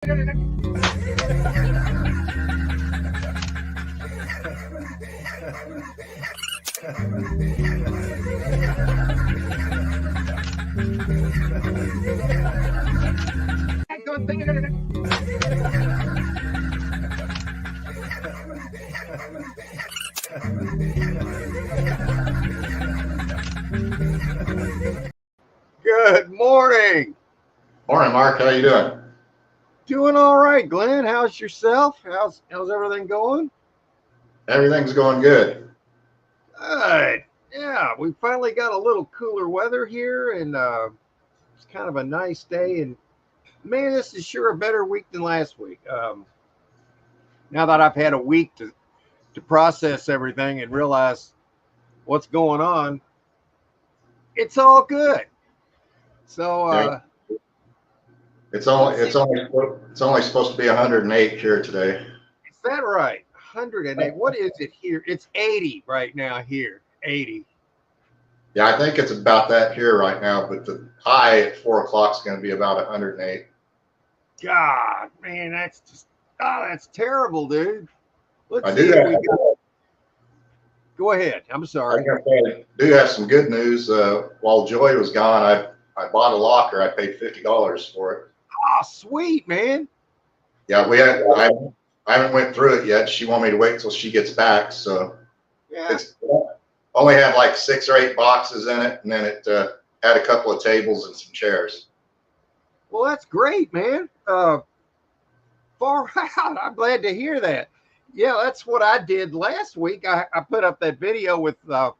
Good morning. Morning, Mark. How you doing? Doing all right, Glenn. How's yourself? How's everything going? Everything's going good. Good. Yeah, we finally got a little cooler weather here, and it's kind of a nice day. And man, this is sure a better week than last week. Now that I've had a week to process everything and realize what's going on, it's all good. So Yeah. It's only supposed to be 108 here today. is that right? 108. What is it here? It's 80 right now here. 80. Yeah, I think it's about that here right now, but the high at 4 o'clock is going to be about 108. God, man, that's just that's terrible, dude. Let's I see do if have, we got. Go ahead. I'm sorry. I do have some good news. While Joy was gone, I bought a locker. I paid $50 for it. Oh, sweet, man. Yeah, I haven't went through it yet. She wanted me to wait till she gets back, so Yeah. it's only had like 6 or 8 boxes in it, and then it had a couple of tables and some chairs. Well, that's great, man. Far out. I'm glad to hear that. Yeah, that's what I did last week. I put up that video with I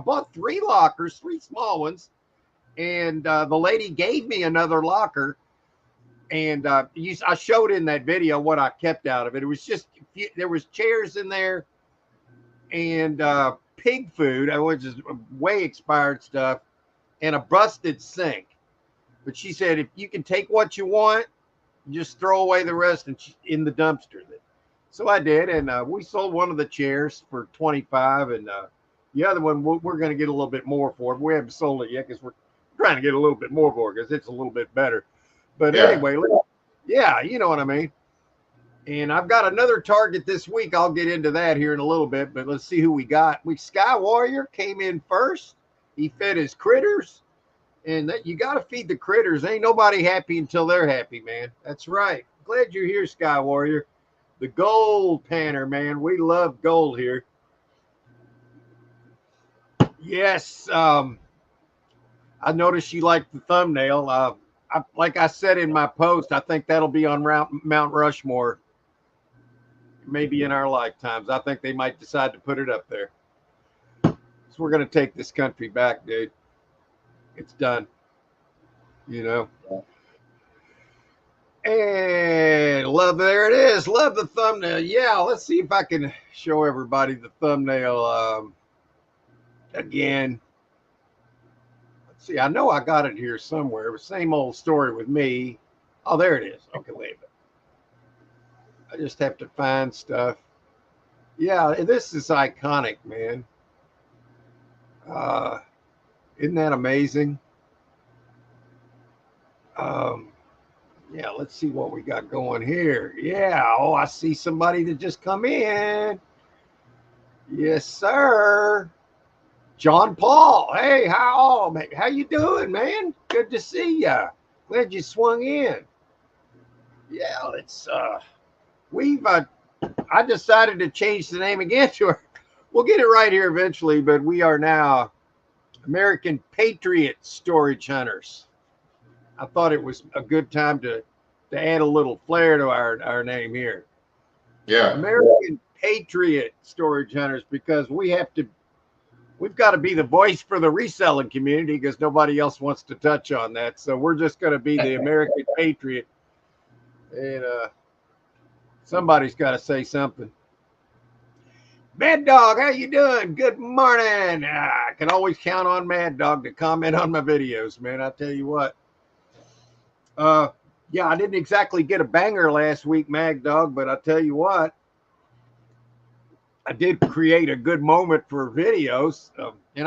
bought 3 lockers, 3 small ones, and the lady gave me another locker. And I showed in that video what I kept out of it. It was just there was chairs in there and pig food, which is way expired stuff, and a busted sink. But she said if you can take what you want, just throw away the rest in the dumpster. So I did, and we sold one of the chairs for $25, and the other one we're going to get a little bit more for. We haven't sold it yet because we're trying to get a little bit more for it because it's a little bit better. But anyway, yeah, you know what I mean. And I've got another target this week. I'll get into that here in a little bit, but let's see who we got. Sky Warrior came in first. He fed his critters, and you got to feed the critters. Ain't nobody happy until they're happy, man. That's right. Glad you're here, Sky Warrior. The gold panner, man. We love gold here. Yes. I noticed you liked the thumbnail. Like I said in my post, I think that'll be on Mount Rushmore, maybe in our lifetimes. I think they might decide to put it up there. So we're going to take this country back, dude. It's done, you know. And there it is. Love the thumbnail. Yeah, let's see if I can show everybody the thumbnail again. See, I know I got it here somewhere. The same old story with me. Oh, there it is. Okay, wait a minute. I just have to find stuff. Yeah, this is iconic, man. Isn't that amazing? Yeah, let's see what we got going here. Yeah, oh, I see somebody that just come in. Yes, sir. John Paul, hey, how you doing, man? Good to see ya. Glad you swung in. Yeah, it's I decided to change the name again to her. We'll get it right here eventually, but we are now American Patriot Storage Hunters. I thought it was a good time to add a little flair to our name here. Yeah, American Patriot Storage Hunters, because we've got to be the voice for the reselling community because nobody else wants to touch on that. So we're just going to be the American Patriot. And somebody's got to say something. Mad Dog, how you doing? Good morning. I can always count on Mad Dog to comment on my videos, man. I tell you what. Yeah, I didn't exactly get a banger last week, Mad Dog, but I tell you what. I did create a good moment for videos, and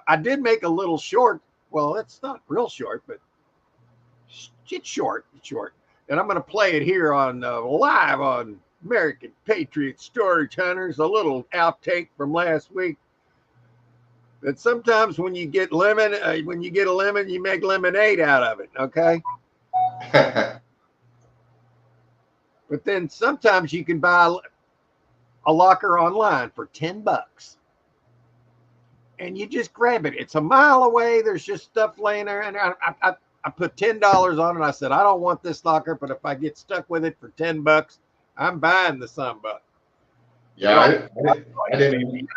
I did make a little short. Well, it's not real short, but it's short. and I'm going to play it here on live on American Patriot Storage Hunters, a little outtake from last week. That sometimes when you get a lemon, you make lemonade out of it, okay? But then sometimes you can buy a locker online for $10. And you just grab it. It's a mile away. There's just stuff laying there. And I put $10 on it. I said, I don't want this locker, but if I get stuck with it for $10, I'm buying the sunbuck. Yeah, I didn't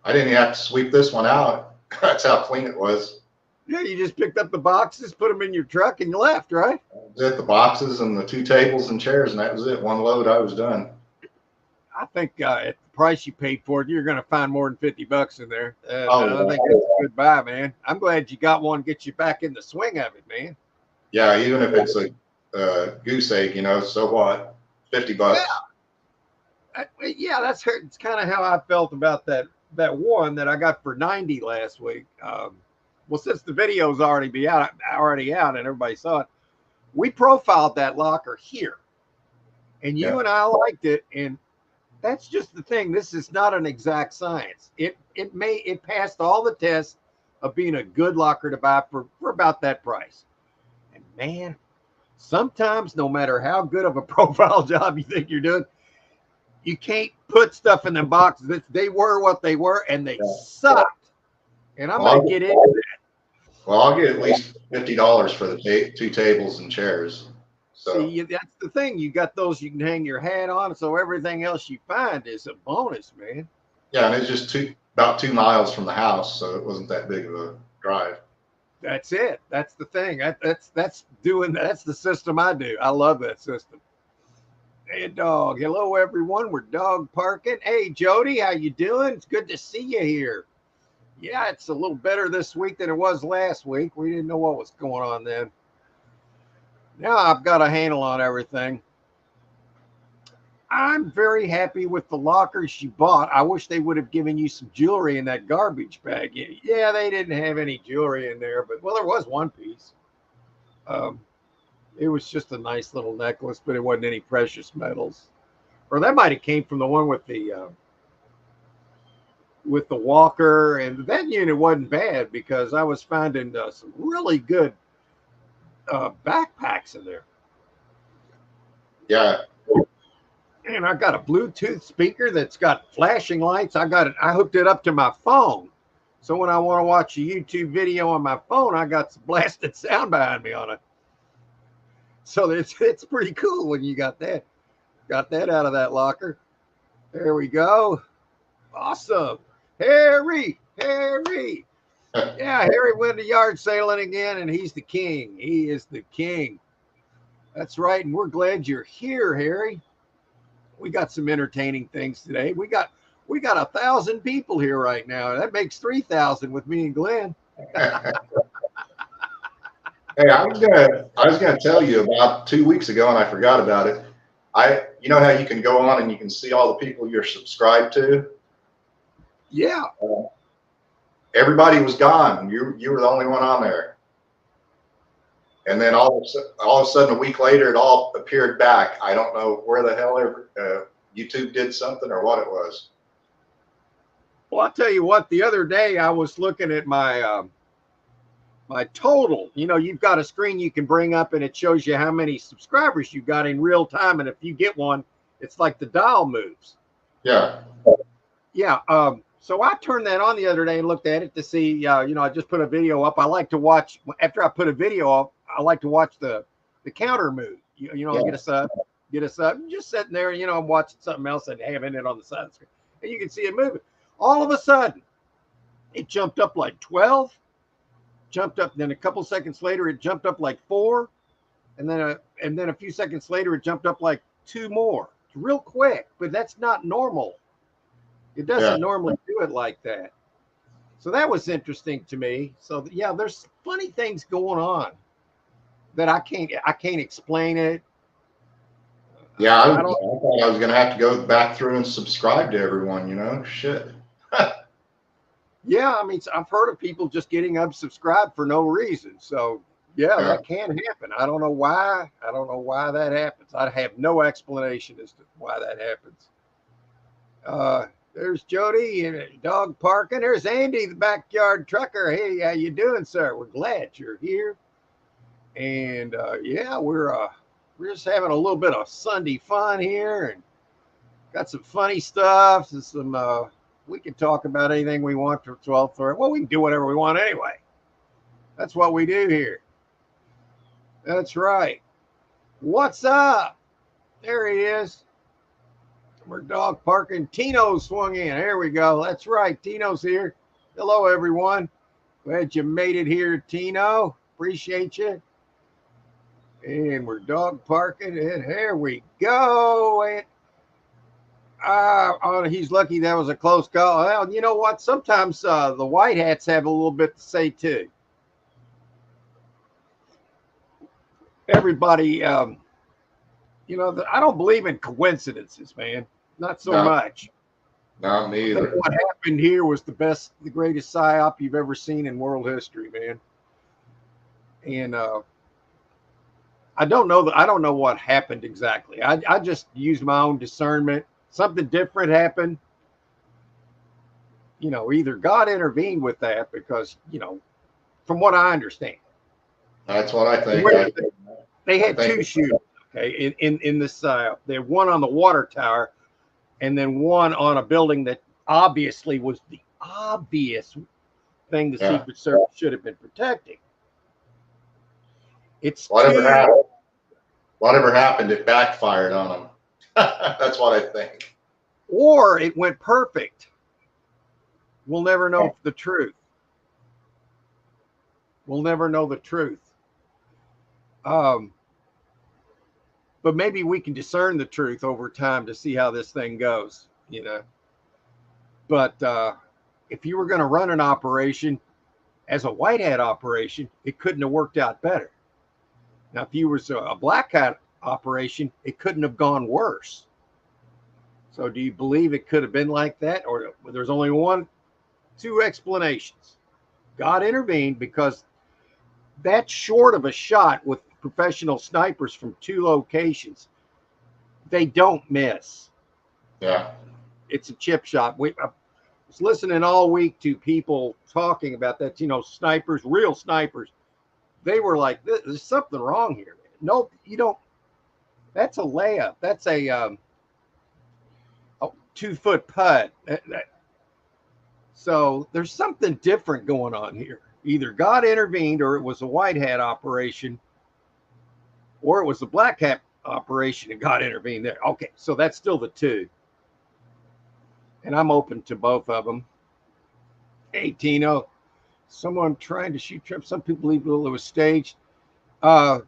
even have to sweep this one out. That's how clean it was. Yeah, you just picked up the boxes, put them in your truck, and you left, right? The boxes and the 2 tables and chairs, and that was it. One load, I was done. I think at the price you paid for it, you're going to find more than $50 in there. I think that's a good buy, man. I'm glad you got one, get you back in the swing of it, man. Yeah, even if it's a goose egg, so what? $50. Yeah, it's kind of how I felt about that one that I got for $90 last week. Well, since the video's already out, and everybody saw it, we profiled that locker here, and you and I liked it, and that's just the thing. This is not an exact science. It passed all the tests of being a good locker to buy for about that price. And man, sometimes no matter how good of a profile job you think you're doing, you can't put stuff in them boxes. They were what they were, and they sucked. And I'm going to get into that. Well, I'll get at least $50 for the 2 tables and chairs. So. See, that's the thing. You got those you can hang your hat on, so everything else you find is a bonus, man. Yeah, and it's just about 2 miles from the house, so it wasn't that big of a drive. That's it. That's the thing. That's the system I do. I love that system. Hey, dog. Hello, everyone. We're dog parking. Hey, Jody, how you doing? It's good to see you here. Yeah, it's a little better this week than it was last week. We didn't know what was going on then. Now I've got a handle on everything. I'm very happy with the lockers you bought. I wish they would have given you some jewelry in that garbage bag. Yeah, they didn't have any jewelry in there, but there was one piece. It was just a nice little necklace, but it wasn't any precious metals. Or that might have came from the one with the walker, and that unit wasn't bad because I was finding some really good backpacks in there. Yeah. And I got a Bluetooth speaker that's got flashing lights. I hooked it up to my phone. So when I want to watch a YouTube video on my phone, I got some blasted sound behind me on it. So it's pretty cool when you got that. Got that out of that locker. There we go. Awesome. Harry. Yeah, Harry went to yard sailing again, and he's the king. He is the king. That's right, and we're glad you're here, Harry. We got some entertaining things today. We got 1,000 people here right now. That makes 3,000 with me and Glenn. Hey, I was gonna tell you about 2 weeks ago, and I forgot about it. You know how you can go on and you can see all the people you're subscribed to? Yeah. Everybody was gone. You were the only one on there. And then all of a sudden, a week later, it all appeared back. I don't know where the hell YouTube did something or what it was. Well, I'll tell you what. The other day, I was looking at my my total. You've got a screen you can bring up, and it shows you how many subscribers you got in real time. And if you get one, it's like the dial moves. Yeah. Yeah. So I turned that on the other day and looked at it to see, I just put a video up. I like to watch, after I put a video up, I like to watch the counter move, get us up, just sitting there, I'm watching something else and having it on the side of the screen. And you can see it moving. All of a sudden, it jumped up like 12, jumped up. Then a couple seconds later, it jumped up like 4. And then a few seconds later, it jumped up like 2 more. It's real quick, but that's not normal. It doesn't normally do it like that. So that was interesting to me. So yeah, there's funny things going on that I can't explain it. Yeah, I thought I was gonna have to go back through and subscribe to everyone. Shit. Yeah, I mean, I've heard of people just getting unsubscribed for no reason. So Yeah, Yeah. that can happen. I don't know why. I don't know why that happens. I have no explanation as to why that happens. There's Jody and dog parking. There's Andy, the backyard trucker. Hey, how you doing, sir? We're glad you're here. And yeah, we're just having a little bit of Sunday fun here, and got some funny stuff. And some we can talk about anything we want till 12:30. Well, we can do whatever we want anyway. That's what we do here. That's right. What's up? There he is. We're dog parking. Tino swung in. There we go. That's right. Tino's here. Hello, everyone. Glad you made it here, Tino. Appreciate you. And we're dog parking. And here we go. And oh, he's lucky that was a close call. Well, you know what? Sometimes the white hats have a little bit to say, too. Everybody, you know, I don't believe in coincidences, man. Not so much. No, me either. What happened here was the greatest psyop you've ever seen in world history, man. And I don't know what happened exactly. I just used my own discernment. Something different happened. You know, either God intervened with that because, you know, from what I understand. That's what I think. They had two shooters, okay, in this psyop. They had one on the water tower, and then one on a building that obviously was the obvious thing the Secret Service should have been protecting. It's whatever happened, it backfired on them. That's what I think. Or it went perfect. We'll never know the truth. We'll never know the truth. But maybe we can discern the truth over time to see how this thing goes, you know. But if you were going to run an operation as a white hat operation, it couldn't have worked out better. Now, if you was a black hat operation, it couldn't have gone worse. So do you believe it could have been like that? Or there's only two explanations. God intervened because that short of a shot with professional snipers from two locations, they don't miss. Yeah. It's a chip shot. I was listening all week to people talking about that, you know, snipers, real snipers. They were like, there's something wrong here. No, you don't. That's a layup. That's a 2-foot putt. So there's something different going on here. Either God intervened, or it was a white hat operation, or it was a black hat operation and God intervened there. Okay, so that's still the two. And I'm open to both of them. Hey, Tino, someone trying to shoot Trump. Some people believe it was staged. Well,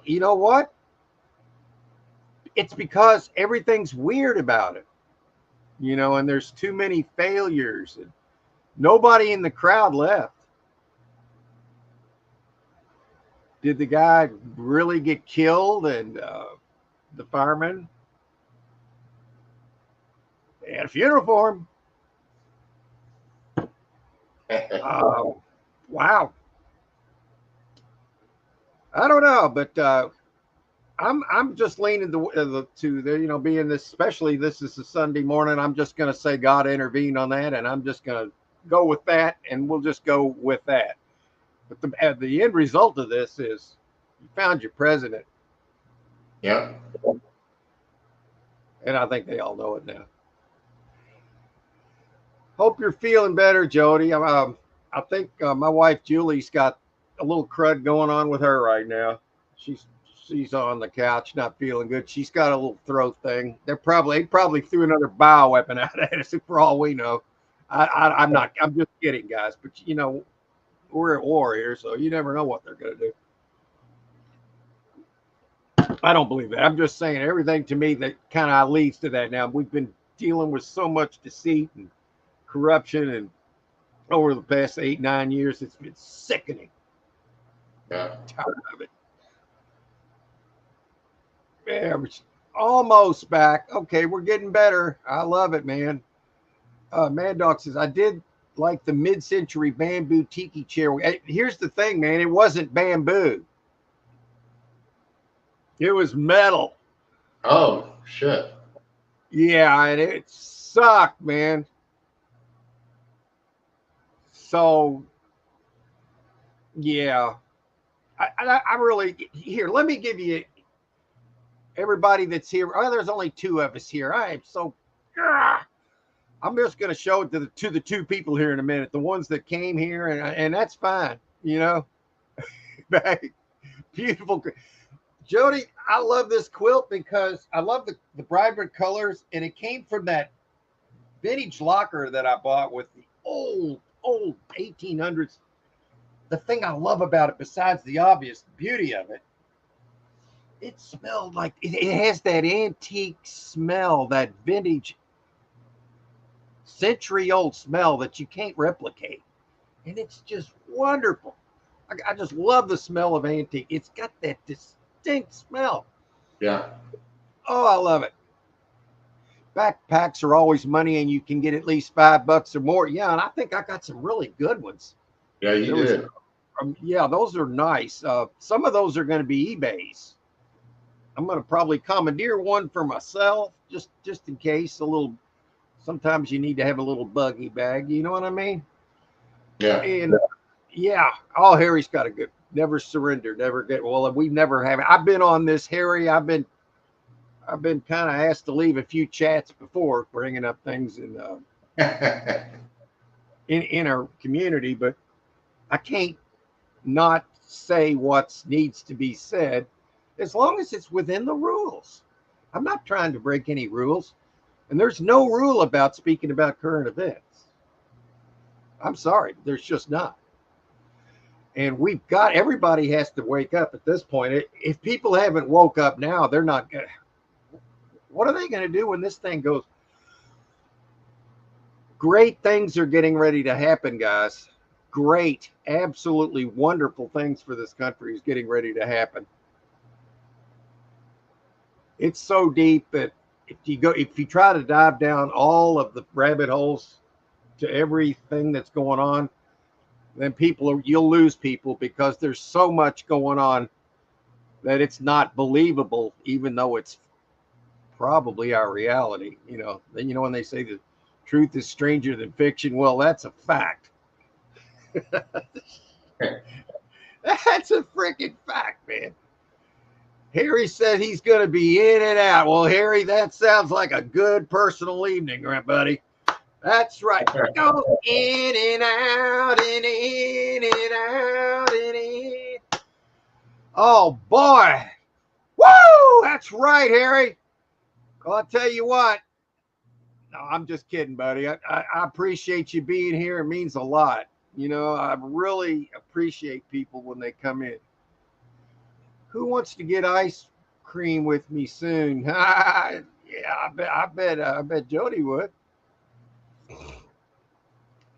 you know what? It's because everything's weird about it, you know, and there's too many failures. And nobody in the crowd left. Did the guy really get killed? And the fireman? They had a funeral for him. Wow. I don't know, but I'm just leaning to the, you know, being this, especially this is a Sunday morning. I'm just going to say God intervened on that, and I'm just going to go with that, and we'll just go with that. But the end result of this is you found your president. Yeah. And I think they all know it now. Hope you're feeling better, Jody. I think my wife Julie's got a little crud going on with her right now. She's on the couch, not feeling good. She's got a little throat thing. They probably threw another bioweapon out at us for all we know. I'm just kidding, guys. But you know, we're at war here, so you never know what they're going to do. I don't believe that. I'm just saying everything to me that kind of leads to that. Now, we've been dealing with so much deceit and corruption and over the past 8-9 years. It's been sickening. Yeah. I'm tired of it. Yeah, we're almost back. Okay, we're getting better. I love it, man. Mad Dog says, I did like the mid-century bamboo tiki chair. Here's the thing, man. It wasn't bamboo. It was metal. Oh, shit. Yeah, and it sucked, man. So, yeah. I really, here, let me give you, everybody that's here. Oh, there's only two of us here. I am so, I'm just going to show it to the two people here in a minute, the ones that came here, and that's fine, you know. Beautiful. Jody, I love this quilt because I love the vibrant colors, and it came from that vintage locker that I bought with the old 1800s. The thing I love about it, besides the obvious beauty of it, it smelled like it has that antique smell, that vintage, century-old smell that you can't replicate, and it's just wonderful. I just love the smell of antique. It's got that distinct smell. Yeah. Oh, I love it. Backpacks are always money, and you can get at least $5 or more. Yeah, and I think I got some really good ones. Yeah, you did. Yeah, those are nice. Some of those are going to be eBays. I'm going to probably commandeer one for myself, just in case. A little. Sometimes you need to have a little buggy bag. You know what I mean? Yeah. And yeah, oh, Harry's got a good. Never surrender, never get. Well, we've never have. I've been on this, Harry. I've been kind of asked to leave a few chats before, bringing up things in our community, but I can't not say what needs to be said as long as it's within the rules. I'm not trying to break any rules, and there's no rule about speaking about current events. I'm sorry, there's just not. And everybody has to wake up at this point. If people haven't woke up now, they're not going to. What are they going to do when this thing goes? Great things are getting ready to happen, guys. Great, absolutely wonderful things for this country is getting ready to happen. It's so deep that if you try to dive down all of the rabbit holes to everything that's going on, then you'll lose people, because there's so much going on that it's not believable, even though it's probably our reality. Then when they say the truth is stranger than fiction, well, that's a fact. That's a freaking fact, man. Harry said he's going to be in and out. Well, Harry, that sounds like a good personal evening, right, buddy? That's right. Go in and out and in and out and in. Oh, boy. Woo! That's right, Harry. Well, I'll tell you what. No, I'm just kidding, buddy. I appreciate you being here. It means a lot. I really appreciate people when they come in. Who wants to get ice cream with me soon? Yeah, I bet Jody would.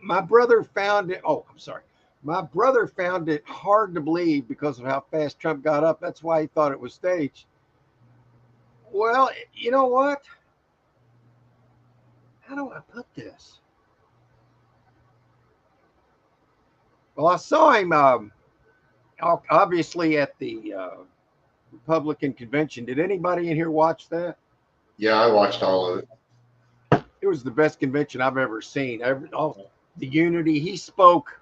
My brother found it. Oh, I'm sorry. My brother found it hard to believe because of how fast Trump got up. That's why he thought it was staged. Well, you know what? How do I put this? Well, I saw him obviously at the Republican convention. Did anybody in here watch that? Yeah, I watched all of it. It was the best convention I've ever seen. The unity. He spoke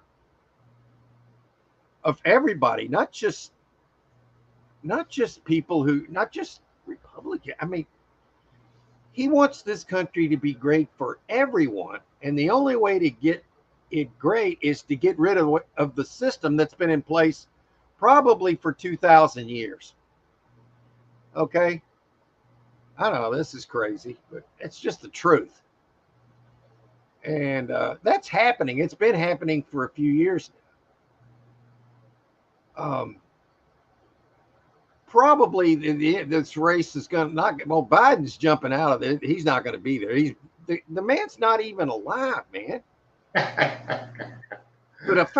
of everybody, not just people not just Republican. I mean, he wants this country to be great for everyone, and the only way to get it great is to get rid of the system that's been in place probably for 2,000 years. Okay, I don't know, this is crazy, but it's just the truth. And that's happening. It's been happening for a few years now. Probably this race is going to not. Well, Biden's jumping out of it. He's not going to be there. The man's not even alive, man. But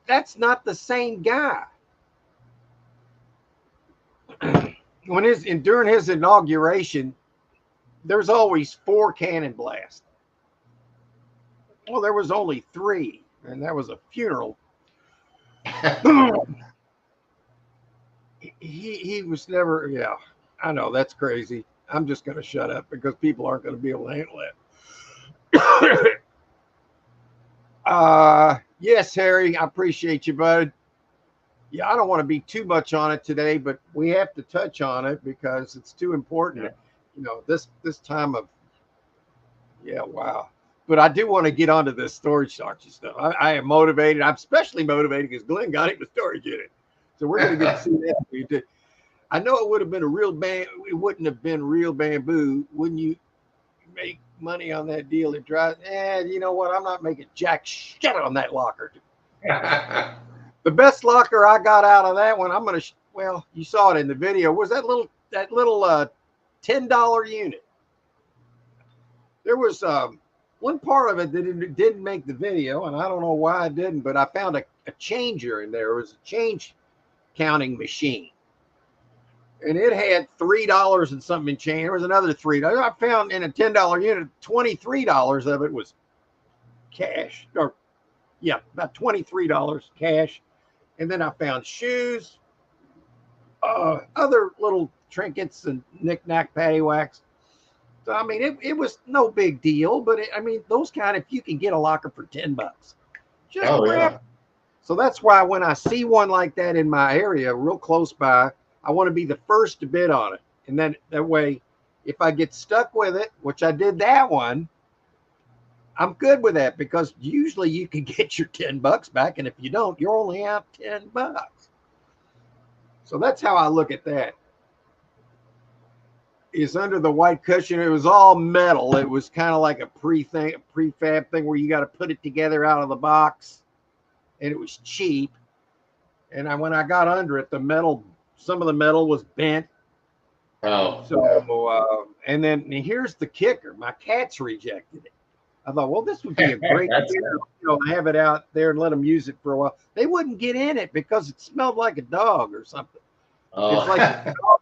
that's not the same guy. During his inauguration, there's always 4 cannon blasts. Well, there was only 3, and that was a funeral. he was never. Yeah, I know that's crazy. I'm just going to shut up because people aren't going to be able to handle it. Yes, Harry, I appreciate you, bud. Yeah, I don't want to be too much on it today, but we have to touch on it because it's too important. Yeah. You know, this time of, yeah, wow. But I do want to get onto this storage auction stuff. I am motivated. I'm especially motivated because Glenn got him a storage unit. So we're going to get to see that. I know it would have been a real it wouldn't have been real bamboo. Wouldn't you make money on that deal? It drives, you know what? I'm not making jack shit on that locker. The best locker I got out of that one, I'm going to, well, you saw it in the video, was that little $10 unit. There was one part of it that didn't make the video, and I don't know why it didn't, but I found a changer in there. It was a change counting machine. And it had $3 and something in change. There was another $3. I found in a $10 unit, $23 of it was cash. Or, yeah, about $23 cash. And then I found shoes, other little trinkets and knick-knack paddywhacks. So, I mean, it was no big deal, but I mean, those kind, if you can get a locker for $10, just grab. Yeah. So that's why when I see one like that in my area, real close by, I want to be the first to bid on it. And then that way, if I get stuck with it, which I did that one, I'm good with that because usually you can get your $10 back. And if you don't, you're only out $10. So that's how I look at that. Is under the white cushion. It was all metal. It was kind of like a prefab thing where you got to put it together out of the box. And it was cheap. And when I got under it, the metal, some of the metal was bent. Oh. So, and then here's the kicker. My cats rejected it. I thought, well, this would be a great have it out there and let them use it for a while. They wouldn't get in it because it smelled like a dog or something. Oh. It's like a dog.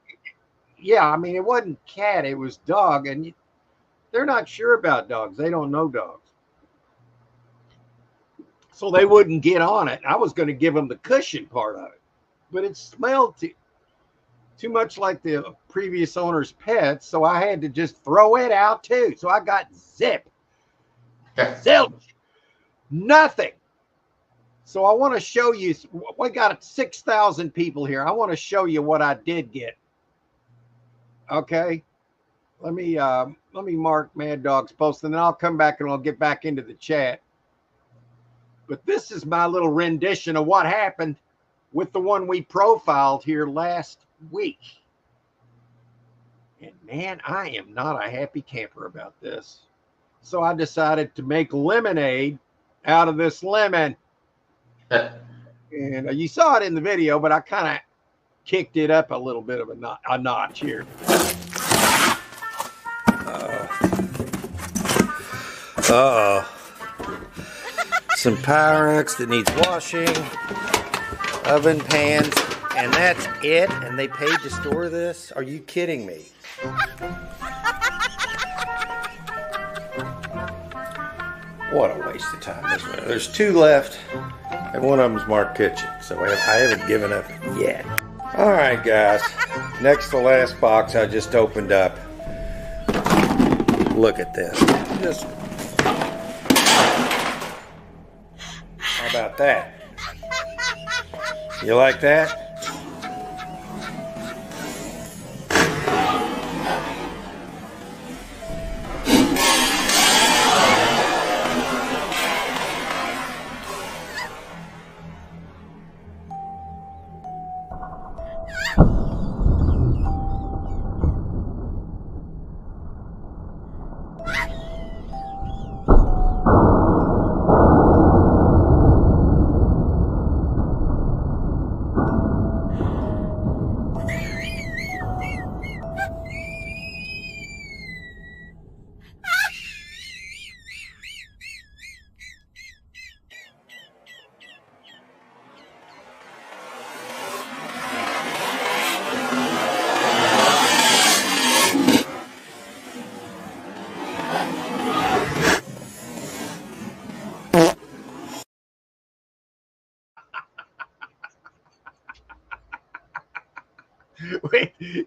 Yeah, I mean, it wasn't cat, it was dog. And they're not sure about dogs. They don't know dogs. So they wouldn't get on it. I was going to give them the cushion part of it. But it smelled too much like the previous owner's pets. So I had to just throw it out too. So I got zip. Zilch. Nothing. So I want to show you. We got 6,000 people here. I want to show you what I did get. Okay. Let me mark Mad Dog's post, and then I'll come back and I'll get back into the chat. But this is my little rendition of what happened with the one we profiled here last week. And man, I am not a happy camper about this. So I decided to make lemonade out of this lemon. And you saw it in the video, but I kind of kicked it up a little bit of a notch here. Some Pyrex that needs washing, oven pans, and that's it. And they paid to store this? Are you kidding me? What a waste of time, isn't it? There's 2 left, and one of them's marked kitchen, so I haven't given up yet. All right, guys. Next to last box I just opened up. Look at this. How about that? You like that?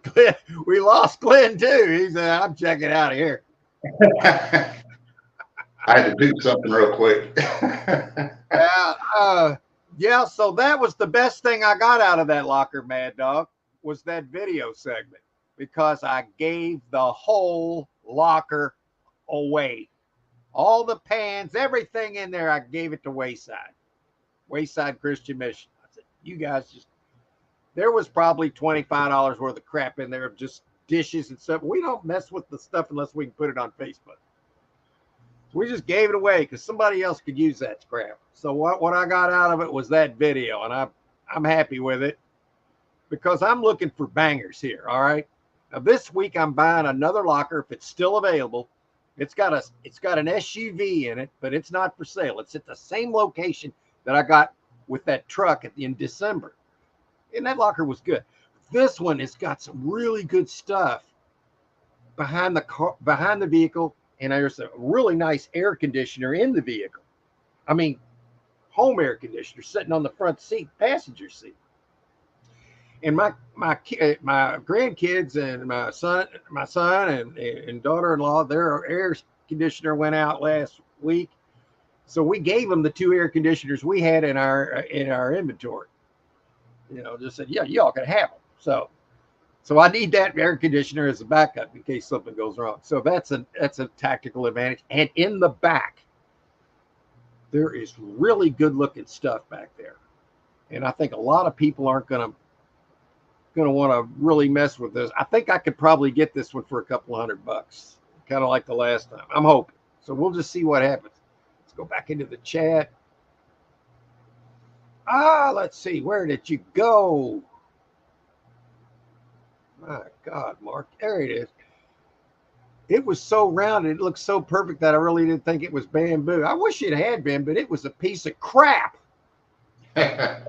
Glenn, we lost Glenn too. He said, "I'm checking out of here." I had to do something real quick. Yeah. So that was the best thing I got out of that locker, Mad Dog, was that video segment, because I gave the whole locker away. All the pans, everything in there, I gave it to Wayside Christian Mission. I said, you guys just, there was probably $25 worth of crap in there of just dishes and stuff. We don't mess with the stuff unless we can put it on Facebook. So we just gave it away because somebody else could use that crap. So what I got out of it was that video, and I'm happy with it because I'm looking for bangers here. All right. Now this week I'm buying another locker if it's still available. It's got an SUV in it, but it's not for sale. It's at the same location that I got with that truck in December. And that locker was good. This one has got some really good stuff behind the vehicle, and there's a really nice air conditioner in the vehicle. I mean, home air conditioner sitting on the front seat, passenger seat. And my grandkids and my son and daughter-in-law, their air conditioner went out last week, so we gave them the 2 air conditioners we had in our inventory. Just said, yeah, y'all can have them. So I need that air conditioner as a backup in case something goes wrong. So that's a tactical advantage. And in the back, there is really good looking stuff back there. And I think a lot of people aren't going to want to really mess with this. I think I could probably get this one for a couple $100, kind of like the last time. I'm hoping. So we'll just see what happens. Let's go back into the chat. Let's see. Where did you go? My God, Mark. There it is. It was so rounded. It looked so perfect that I really didn't think it was bamboo. I wish it had been, but it was a piece of crap. And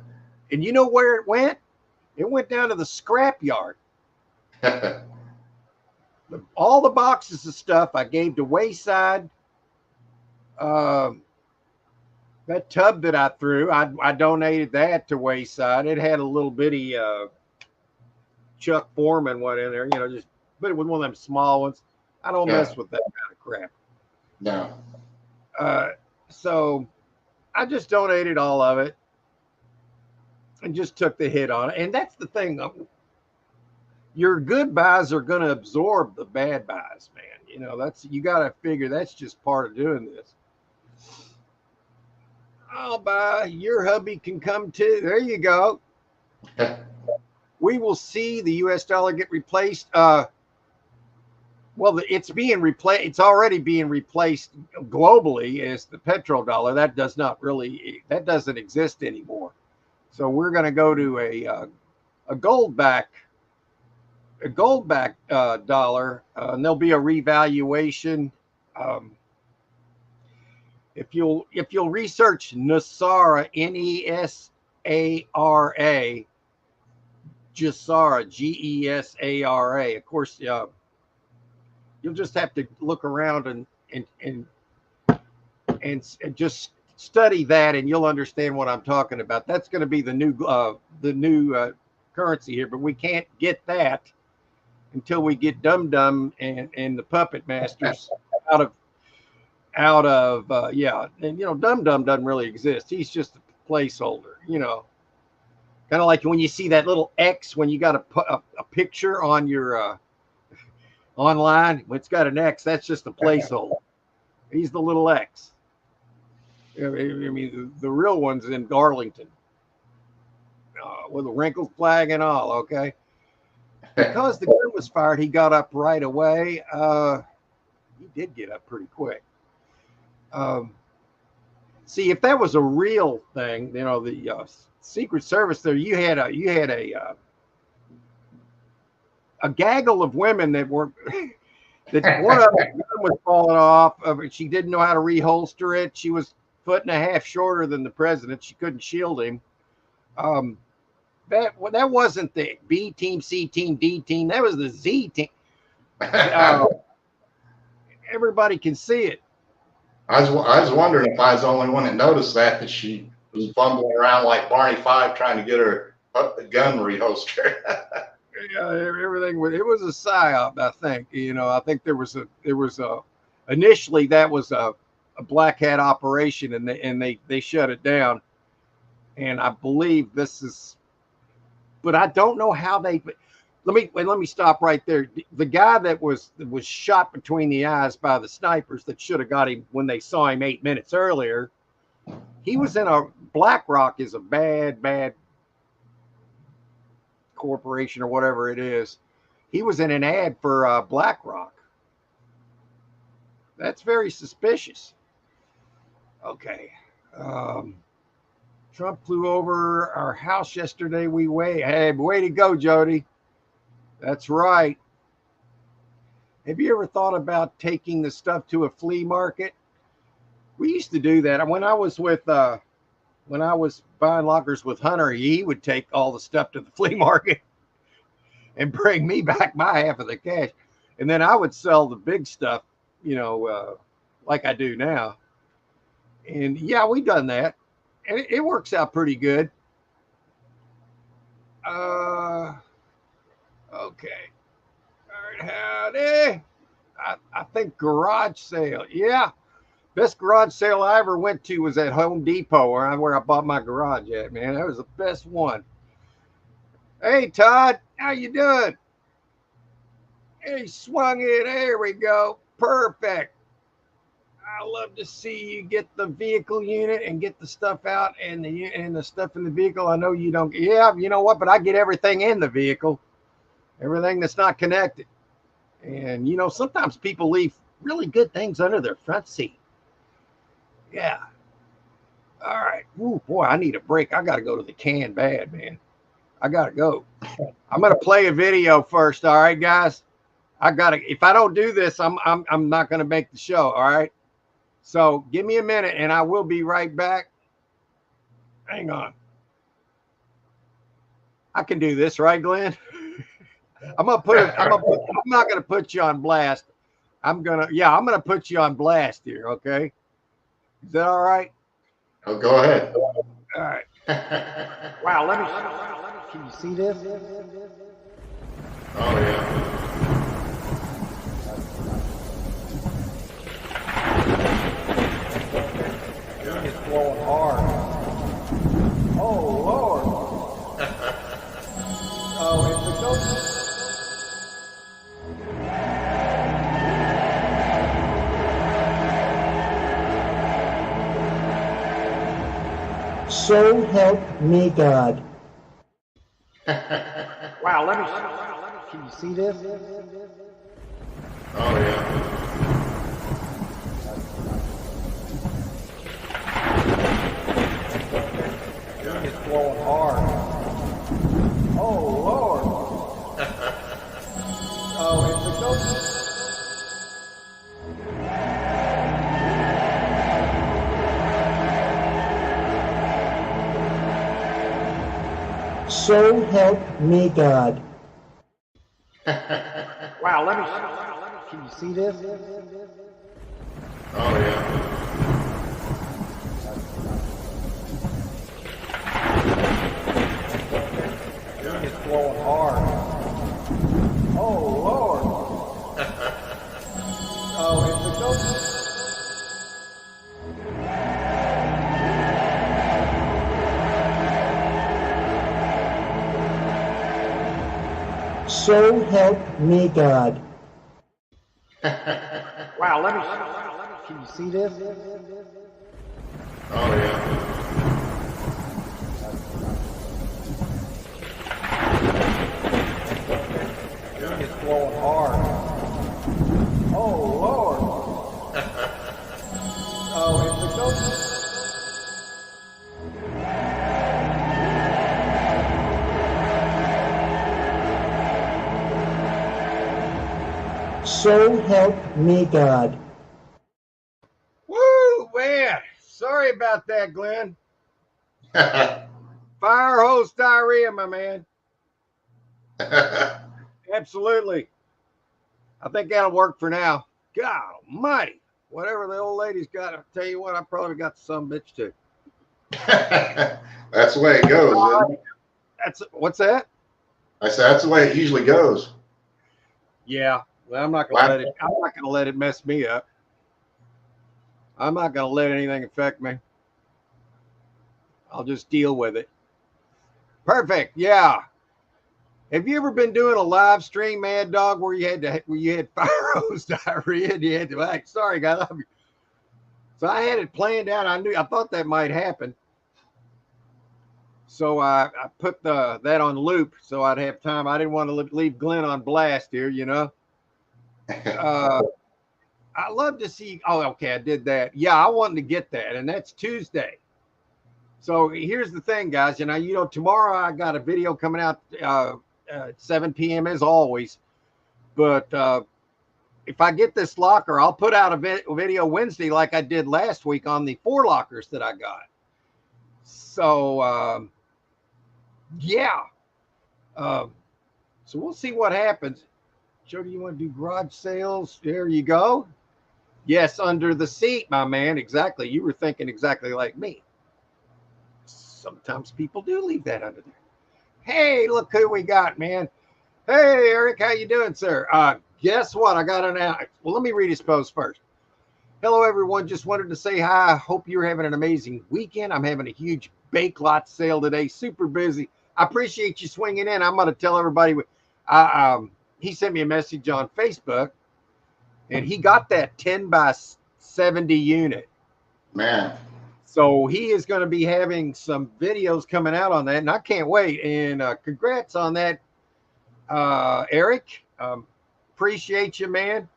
you know where it went? It went down to the scrap yard. All the boxes of stuff I gave to Wayside. That tub that I threw, I donated that to Wayside. It had a little bitty Chuck Foreman one in there, just, but it was one of them small ones. I don't mess with that kind of crap. No. So I just donated all of it and just took the hit on it. And that's the thing. Your good buys are going to absorb the bad buys, man. You got to figure that's just part of doing this. I'll buy. Your hubby can come too. There you go. We will see the U.S. dollar get replaced. Well, it's being replaced. It's already being replaced globally as the petrodollar. That doesn't exist anymore. So we're going to go to a gold back dollar, and there'll be a revaluation. If you'll research NESARA, NESARA, GESARA, GESARA. Of course, you'll just have to look around and just study that, and you'll understand what I'm talking about. That's going to be the new currency here, but we can't get that until we get Dum Dum and the Puppet Masters out of and Dum Dum doesn't really exist. He's just a placeholder, kind of like when you see that little X when you got to put a picture on your online. When it's got an X, that's just a placeholder. He's the little X. I mean, the real one's in Darlington with a wrinkled flag and all. Okay, because the gun was fired, he got up right away. He did get up pretty quick. See, if that was a real thing, the Secret Service there, you had a gaggle of women that were that one of them was falling off. She didn't know how to reholster it. She was 1.5 feet shorter than the president. She couldn't shield him. That wasn't the B team, C team, D team. That was the Z team. Everybody can see it. I was wondering if I was the only one that noticed that she was fumbling around like Barney Fife trying to get her gun reholster. Yeah, everything was, it was a psyop, I think. I think there was a initially that was a black hat operation, and they shut it down. And I believe this is, but I don't know how they. Let me stop right there. The guy that was shot between the eyes by the snipers that should have got him when they saw him 8 minutes earlier. He was in a BlackRock is a bad corporation or whatever it is. He was in an ad for BlackRock. That's very suspicious. Okay. Trump flew over our house yesterday. Hey, way to go, Jody. That's right. Have you ever thought about taking the stuff to a flea market? We used to do that. When I was buying lockers with Hunter, he would take all the stuff to the flea market and bring me back my half of the cash. And then I would sell the big stuff, like I do now. And yeah, we've done that. And it works out pretty good. Okay. All right, howdy. I think garage sale. Yeah. Best garage sale I ever went to was at Home Depot, where I bought my garage at, man. That was the best one. Hey, Todd, how you doing? Hey, swung it. There we go. Perfect. I love to see you get the vehicle unit and get the stuff out and the stuff in the vehicle. I know you don't. Yeah, you know what? But I get everything in the vehicle, everything that's not connected. And sometimes people leave really good things under their front seat. Yeah. All right. Ooh, boy, I need a break. I got to go to the can bad, man. I got to go. I'm going to play a video first. All right, guys. If I don't do this, I'm not going to make the show. All right. So give me a minute and I will be right back. Hang on. I can do this, right, Glenn? I'm not going to put you on blast. I'm going to put you on blast here. Okay. Is that all right? Oh, go ahead. All right. Wow. Can you see this? Oh, yeah. It's blowing hard. Oh, Lord. Oh, it's a ghost. So help me God. Wow, can you see this? Oh, yeah. It's blowing hard. Oh, Lord. Oh, it's a ghost. So help me God. Wow, can you see this? Oh, yeah. It's blowing hard. Oh, Lord. Oh, it's a ghost. So help me God. Wow, can you see this? Oh, yeah. It's blowing hard. Oh, Lord. Oh, it's a ghost. So help me God. Woo, man. Sorry about that, Glenn. Fire hose diarrhea, my man. Absolutely. I think that'll work for now. God almighty. Whatever the old lady's got, I'll tell you what, I probably got the son bitch too. That's the way it goes, isn't it? What's that? I said, that's the way it usually goes. Yeah. Well, I'm not gonna let it mess me up. I'm not gonna let anything affect me. I'll just deal with it. Perfect. Yeah. Have you ever been doing a live stream, Mad Dog, where you had fire hose diarrhea and you had to like, sorry, guys. So I had it planned out. I thought that might happen. So I put that on loop so I'd have time. I didn't want to leave Glenn on blast here, you know. I love to see. Oh, okay, I did that. Yeah, I wanted to get that, and that's Tuesday. So here's the thing, guys. Tomorrow I got a video coming out at 7 p.m. as always. But if I get this locker, I'll put out a video Wednesday like I did last week on the 4 lockers that I got. So yeah. So we'll see what happens. Joe, do you want to do garage sales? There you go. Yes, under the seat, my man. Exactly. You were thinking exactly like me. Sometimes people do leave that under there. Hey, look who we got, man. Hey, Eric, how you doing, sir? Guess what? I got an out. Well, let me read his post first. Hello, everyone. Just wanted to say hi. Hope you're having an amazing weekend. I'm having a huge bake lot sale today. Super busy. I appreciate you swinging in. I'm going to tell everybody. He sent me a message on Facebook, and he got that 10 by 70 unit. Man. So he is going to be having some videos coming out on that, and I can't wait. And congrats on that, Eric. Appreciate you, man.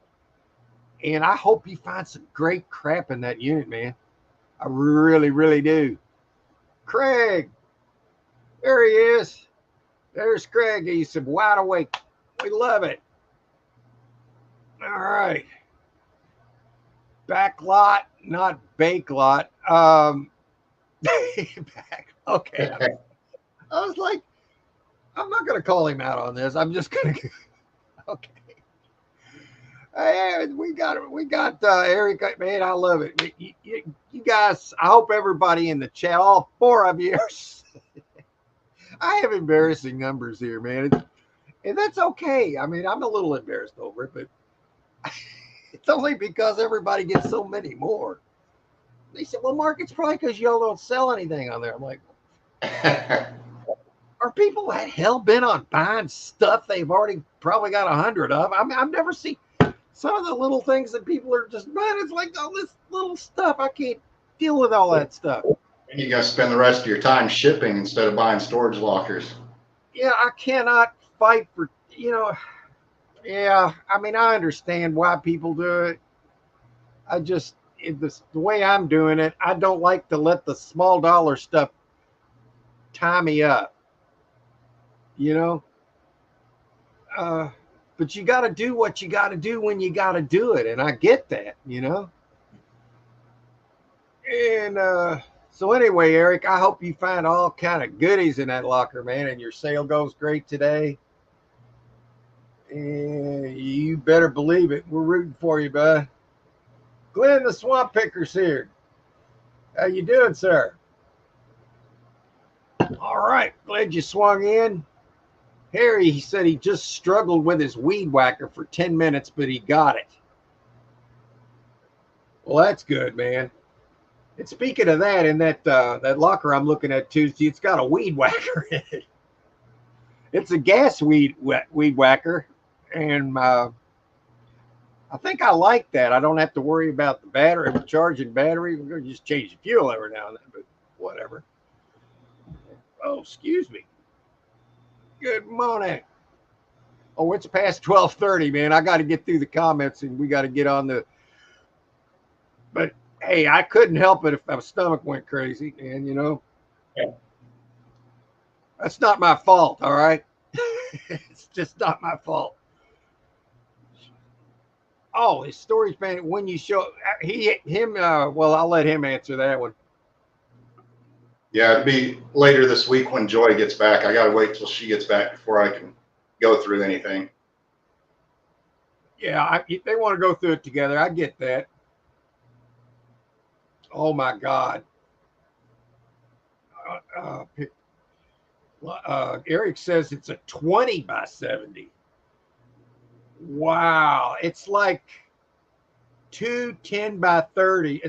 And I hope you find some great crap in that unit, man. I really, really do. Craig, there he is. There's Craig. He's wide awake. We love it. All right. Back lot, not bake lot. Back. Okay. I was like, I'm not going to call him out on this. I'm just going to. Okay. Hey, we got Eric, man. I love it. You guys, I hope everybody in the chat, all 4 of you, I have embarrassing numbers here, man. And that's okay. I mean, I'm a little embarrassed over it, but it's only because everybody gets so many more. They said, well, Mark, it's probably because y'all don't sell anything on there. I'm like, are people that hell bent on buying stuff they've already probably got 100 of? I mean, I've never seen some of the little things that people are just buying. It's like all this little stuff. I can't deal with all that stuff. And you got to spend the rest of your time shipping instead of buying storage lockers. Yeah, I cannot fight for, yeah, I mean, I understand why people do it. I just, the way I'm doing it, I don't like to let the small dollar stuff tie me up, but you got to do what you got to do when you got to do it. And I get that, And so anyway, Eric, I hope you find all kind of goodies in that locker, man, and your sale goes great today. And you better believe it. We're rooting for you, bud. Glenn, the Swamp Picker's here. How you doing, sir? All right. Glad you swung in. Harry, he said he just struggled with his weed whacker for 10 minutes, but he got it. Well, that's good, man. And speaking of that, in that locker I'm looking at Tuesday, it's got a weed whacker in it. It's a gas weed whacker, and I think I like that. I don't have to worry about the battery, charging battery. We're going to just change the fuel every now and then, but whatever. Oh, excuse me. Good morning. Oh, it's past 12:30, man. I got to get through the comments, and we got to get on the. But hey, I couldn't help it if my stomach went crazy, and Yeah. That's not my fault. All right, it's just not my fault. Oh, his storage fan. When you show him, well, I'll let him answer that one. Yeah, it'll be later this week when Joy gets back. I got to wait till she gets back before I can go through anything. Yeah, they want to go through it together. I get that. Oh my God. Eric says it's a 20 by 70. Wow. It's like two 10 by 30.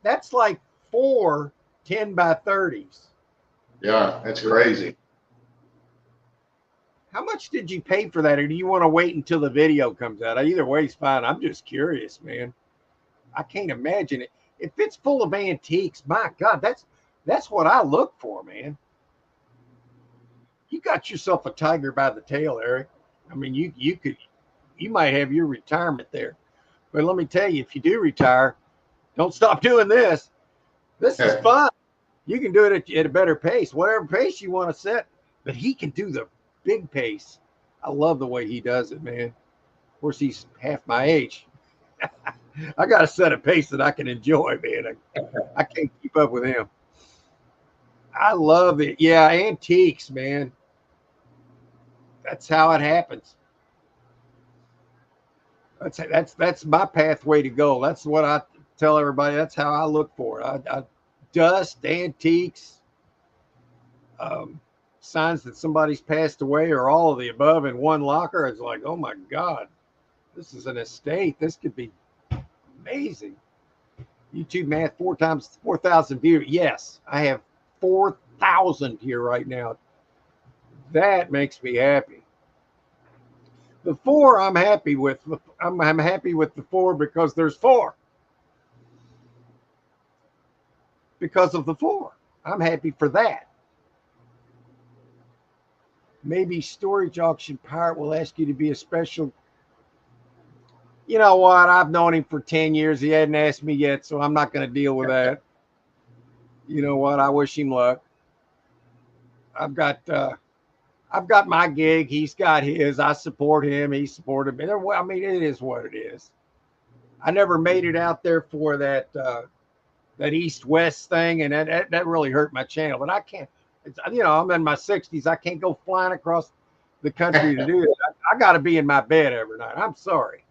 That's like four 10 by 30s. Yeah, it's crazy. How much did you pay for that, or do you want to wait until the video comes out? Either way is fine. I'm just curious, man. I can't imagine it. If it's full of antiques, my God, that's what I look for, man. You got yourself a tiger by the tail, Eric. I mean, you might have your retirement there. But let me tell you, if you do retire, don't stop doing this. This is fun. You can do it at a better pace, whatever pace you want to set. But he can do the big pace. I love the way he does it, man. Of course, he's half my age. I got to set a pace that I can enjoy, man. I can't keep up with him. I love it. Yeah, antiques, man. That's how it happens. That's my pathway to go. That's what I tell everybody. That's how I look for it. I dust, antiques, signs that somebody's passed away, or all of the above in one locker. It's like, oh my God, this is an estate. This could be amazing. YouTube math, 4,000 views. Yes, I have 4,000 here right now. That makes me happy. The 4 I'm happy with. I'm happy with the 4 because there's 4. Because of the 4. I'm happy for that. Maybe storage auction pirate will ask you to be a special. You know what? I've known him for 10 years. He hadn't asked me yet, so I'm not going to deal with that. You know what? I wish him luck. I've got my gig. He's got his. I support him. He supported me. I mean, it is what it is. I never made it out there for that east-west thing, and that really hurt my channel. But I can't. I'm in my 60s. I can't go flying across the country to do it. I got to be in my bed every night. I'm sorry.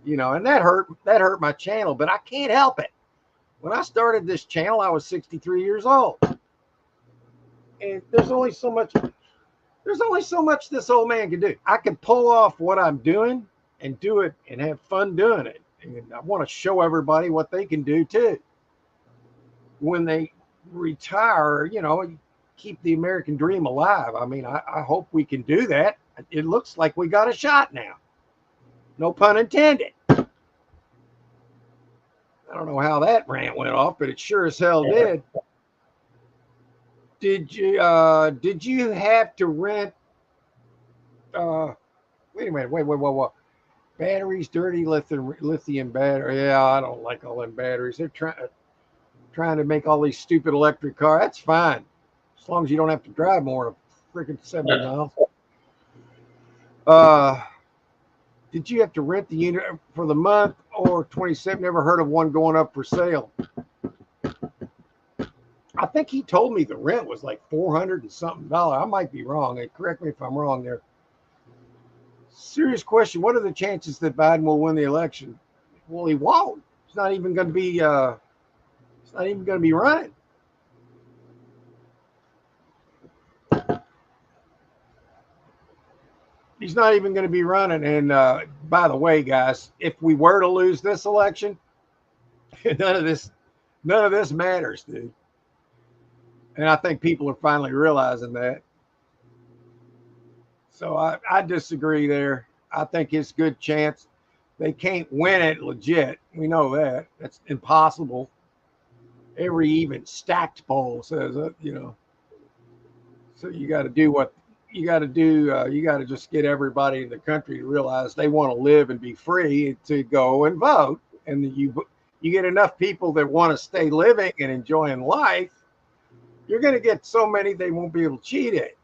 And that hurt my channel, but I can't help it. When I started this channel, I was 63 years old. And there's only so much this old man can do. I can pull off what I'm doing and do it and have fun doing it. And I want to show everybody what they can do too. When they retire, keep the American dream alive. I mean, I hope we can do that. It looks like we got a shot now. No pun intended. I don't know how that rant went off, but it sure as hell did. Did you have to rent? Wait a minute. Wait. Batteries, dirty lithium battery. Yeah, I don't like all them batteries. They're trying to make all these stupid electric cars. That's fine, as long as you don't have to drive more than freaking 70 miles. Did you have to rent the unit for the month or 27? Never heard of one going up for sale. I think he told me the rent was like $400 and something. I might be wrong. Correct me if I'm wrong there. Serious question. What are the chances that Biden will win the election? Well, he won't. He's not even going to be. He's not even going to be running. He's not even going to be running. And by the way, guys, if we were to lose this election, none of this matters, dude. And I think people are finally realizing that. So I disagree there. I think it's a good chance. They can't win it legit. We know that. That's impossible. Every even stacked poll says it, So you got to do what you got to do. You got to just get everybody in the country to realize they want to live and be free to go and vote. And you get enough people that want to stay living and enjoying life, you're going to get so many they won't be able to cheat it.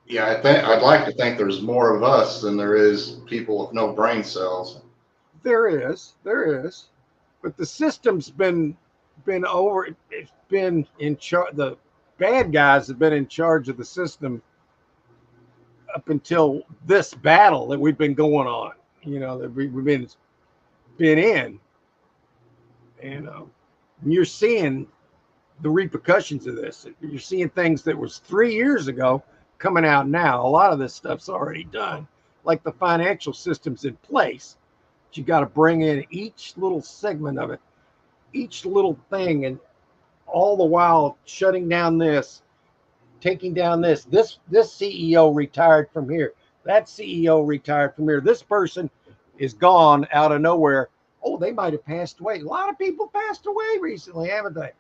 Yeah, I'd like to think there's more of us than there is people with no brain cells. There is, but the system's been over. It's been in charge. The bad guys have been in charge of the system up until this battle that we've been going on. That we've been in, and you're seeing the repercussions of this. You're seeing things that was 3 years ago coming out now. A lot of this stuff's already done. Like the financial system's in place. But you got to bring in each little segment of it, each little thing, and all the while shutting down this, taking down this. This CEO retired from here. That CEO retired from here. This person is gone out of nowhere. Oh, they might have passed away. A lot of people passed away recently, haven't they?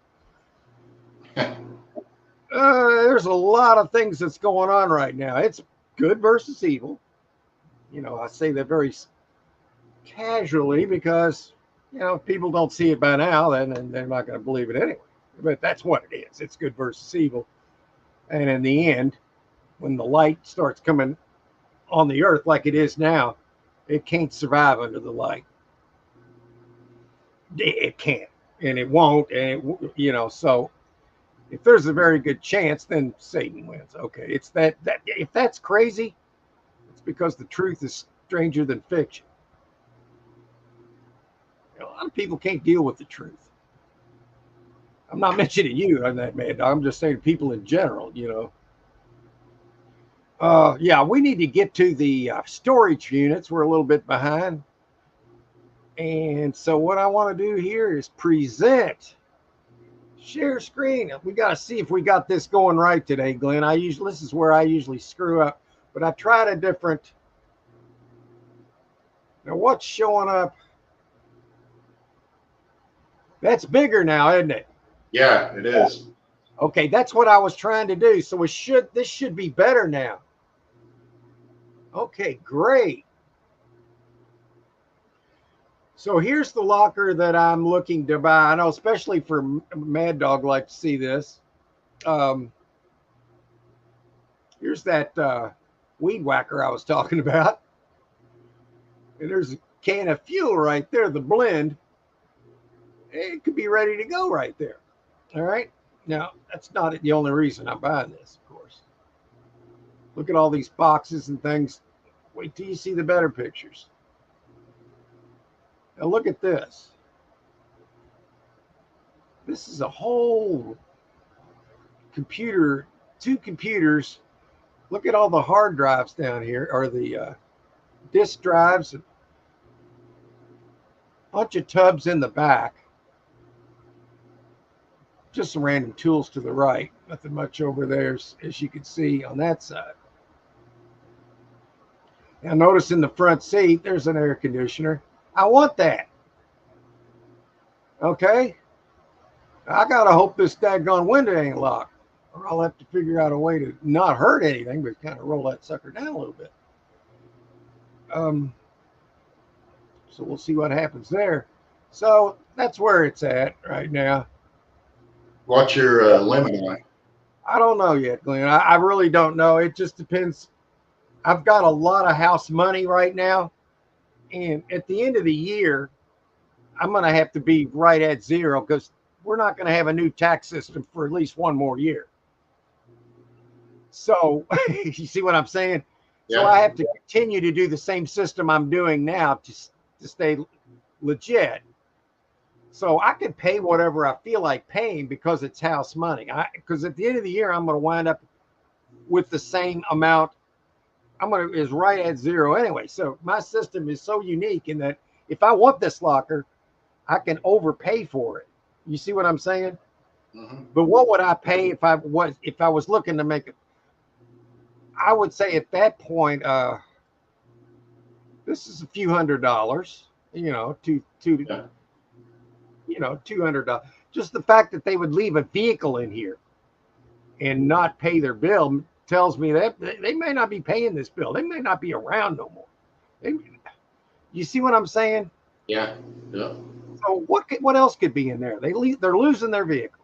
There's a lot of things that's going on right now. It's good versus evil. You know, I say that very casually because, you know, if people don't see it by now, then they're not going to believe it anyway. But that's what it is. It's good versus evil. And in the end, when the light starts coming on the earth like it is now, it can't survive under the light. It can't, and it won't. And it, you know, so if there's a very good chance, then Satan wins. Okay, it's that if that's crazy, it's because the truth is stranger than fiction. You know, a lot of people can't deal with the truth. I'm not mentioning you on that, man. I'm just saying people in general. You know. Yeah, we need to get to the storage units. We're a little bit behind. And so what I want to do here is present. Share screen. We got to see if we got this going right today, Glenn. This is where I usually screw up, but I tried a different. Now what's showing up? That's bigger now, isn't it? Yeah, it is. Okay, that's what I was trying to do. So this should be better now. Okay, great. So here's the locker that I'm looking to buy. I know, especially for Mad Dog, like to see this. Here's that weed whacker I was talking about. And there's a can of fuel right there, the blend. It could be ready to go right there. All right. Now, that's not the only reason I'm buying this, of course. Look at all these boxes and things. Wait till you see the better pictures. Now look at this. This is a whole computer, 2 computers. Look at all the hard drives down here, or the disk drives. A bunch of tubs in the back. Just some random tools to the right. Nothing much over there, as you can see on that side. Now notice in the front seat, there's an air conditioner. I want that. Okay. I gotta hope this daggone window ain't locked, or I'll have to figure out a way to not hurt anything, but kind of roll that sucker down a little bit. So we'll see what happens there. So that's where it's at right now. What's your limit on it? I don't know yet, Glenn. I really don't know. It just depends. I've got a lot of house money right now, and at the end of the year, I'm going to have to be right at zero because we're not going to have a new tax system for at least one more year. So you see what I'm saying? Yeah. So I have to continue to do the same system I'm doing now to stay legit. So I can pay whatever I feel like paying because it's house money. Because at the end of the year, I'm going to wind up with the same amount. Is right at zero anyway. So my system is so unique in that if I want this locker, I can overpay for it. You see what I'm saying? Mm-hmm. But what would I pay if I was looking to make it? I would say at that point, this is a few $100s. You know, $200. Just the fact that they would leave a vehicle in here and not pay their bill tells me that they may not be paying this bill. They may not be around no more. You see what I'm saying? Yeah. Yeah. So what else could be in there? They're losing their vehicle.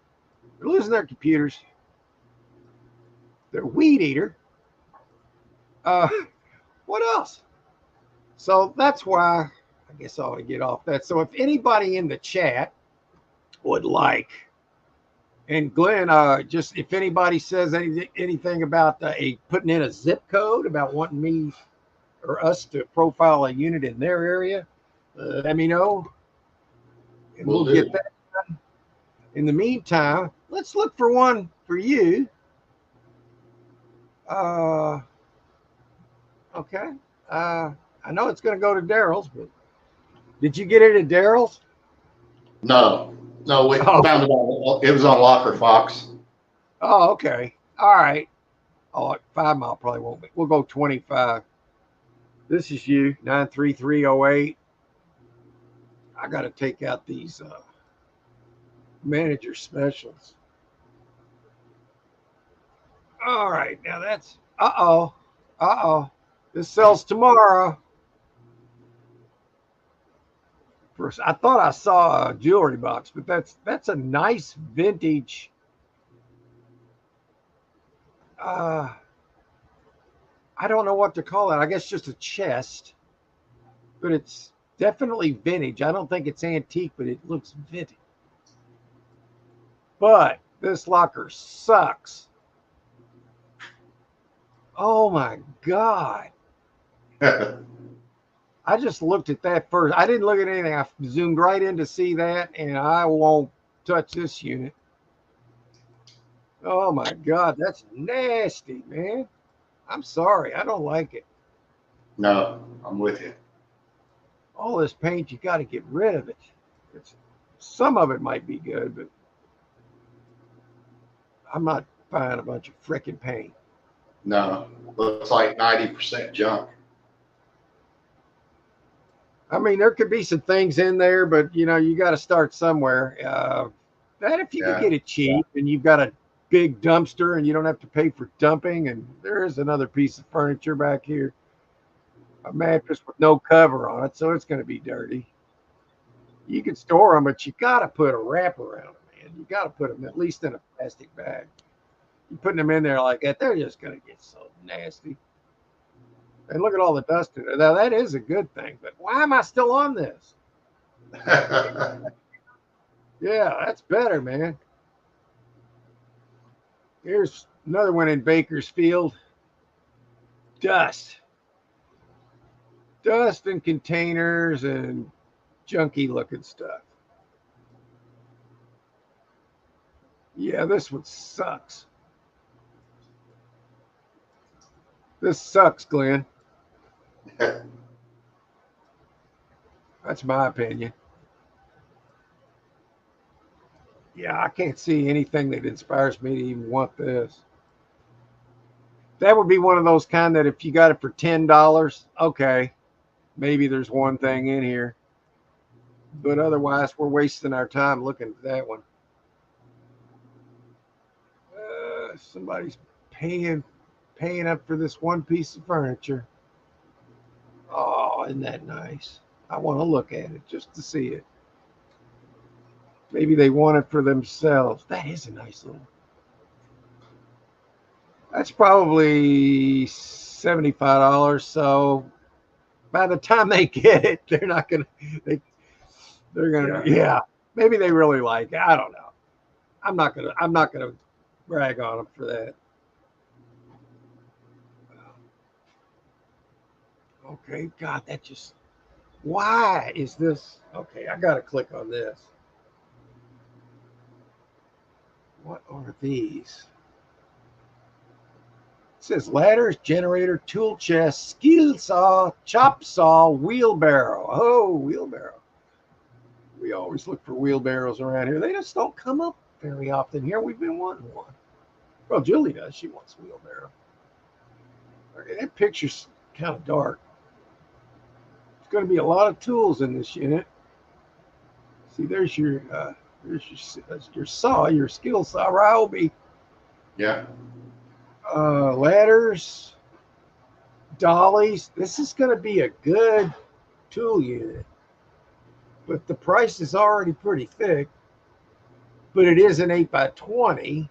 They're losing their computers. They're weed eater. What else? So that's why I guess I ought to get off that. So if anybody in the chat would like, and Glenn, just if anybody says anything about putting in a zip code, about wanting me or us to profile a unit in their area, let me know. And we'll get that done. In the meantime, let's look for one for you. Uh, okay. I know it's going to go to Daryl's, but did you get it at Daryl's? No, no, we Oh, found it on, it was on Locker Fox. oh, okay. All right. Oh, 5 mile probably won't be. We'll go 25. This is you, 93308. I got to take out these manager specials. All right. Now that's, uh-oh. Uh-oh. This sells tomorrow. First, I thought I saw a jewelry box, but that's a nice vintage. Uh, I don't know what to call it. I guess just a chest, but it's definitely vintage. I don't think it's antique, but it looks vintage. But this locker sucks. Oh my God. I just looked at that first. I didn't look at anything. I zoomed right in to see that, and I won't touch this unit. Oh my God, that's nasty, man. I'm sorry. I don't like it. No, I'm with you. All this paint, you got to get rid of it. It's, some of it might be good, but I'm not buying a bunch of frickin' paint. No, looks like 90% junk. I mean, there could be some things in there, but you got to start somewhere. That if you could Yeah. get it cheap and you've got a big dumpster and you don't have to pay for dumping, and there is another piece of furniture back here, a mattress with no cover on it, so it's going to be dirty. You can store them, but you got to put a wrap around them, man. You got to put them at least in a plastic bag. You putting them in there like that, they're just going to get so nasty. And look at all the dust in there. Now that is a good thing, but why am I still on this? Yeah, that's better, man. Here's another one in Bakersfield. Dust. Dust and containers and junky looking stuff. Yeah, this one sucks. This sucks, Glenn. That's my opinion. Yeah, I can't see anything that inspires me to even want this. That would be one of those kind that if you got it for $10, okay, maybe there's one thing in here. But otherwise, we're wasting our time looking at that one. Somebody's paying up for this one piece of furniture. Oh, isn't that nice? I want to look at it just to see it. Maybe they want it for themselves. That is a nice little. That's probably $75. So by the time they get it, they're not gonna. They're gonna. Yeah. Yeah. Maybe they really like it. I don't know. I'm not gonna brag on them for that. Okay. God, that just. Why is this? Okay, I gotta click on this. What are these? It says ladders, generator, tool chest, skill saw, chop saw, wheelbarrow. Oh, wheelbarrow. We always look for wheelbarrows around here. They just don't come up very often here. We've been wanting one. Well, Julie does. She wants a wheelbarrow. Okay, that picture's kind of dark. There's going to be a lot of tools in this unit. See, there's your saw, your skill saw, Ryobi. Yeah. Ladders, dollies. This is going to be a good tool unit, but the price is already pretty thick. But it is an 8x20,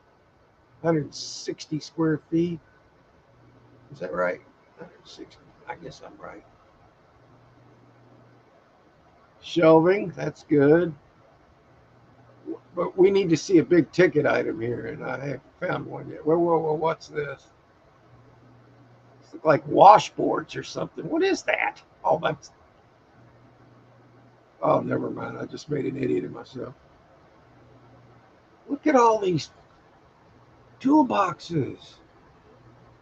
160 square feet. Is that right? 160. I guess I'm right. Shelving, that's good. But we need to see a big ticket item here, and I haven't found one yet. Whoa, what's this? It's like washboards or something. What is that? Oh, that's. Oh, never mind. I just made an idiot of myself. Look at all these toolboxes.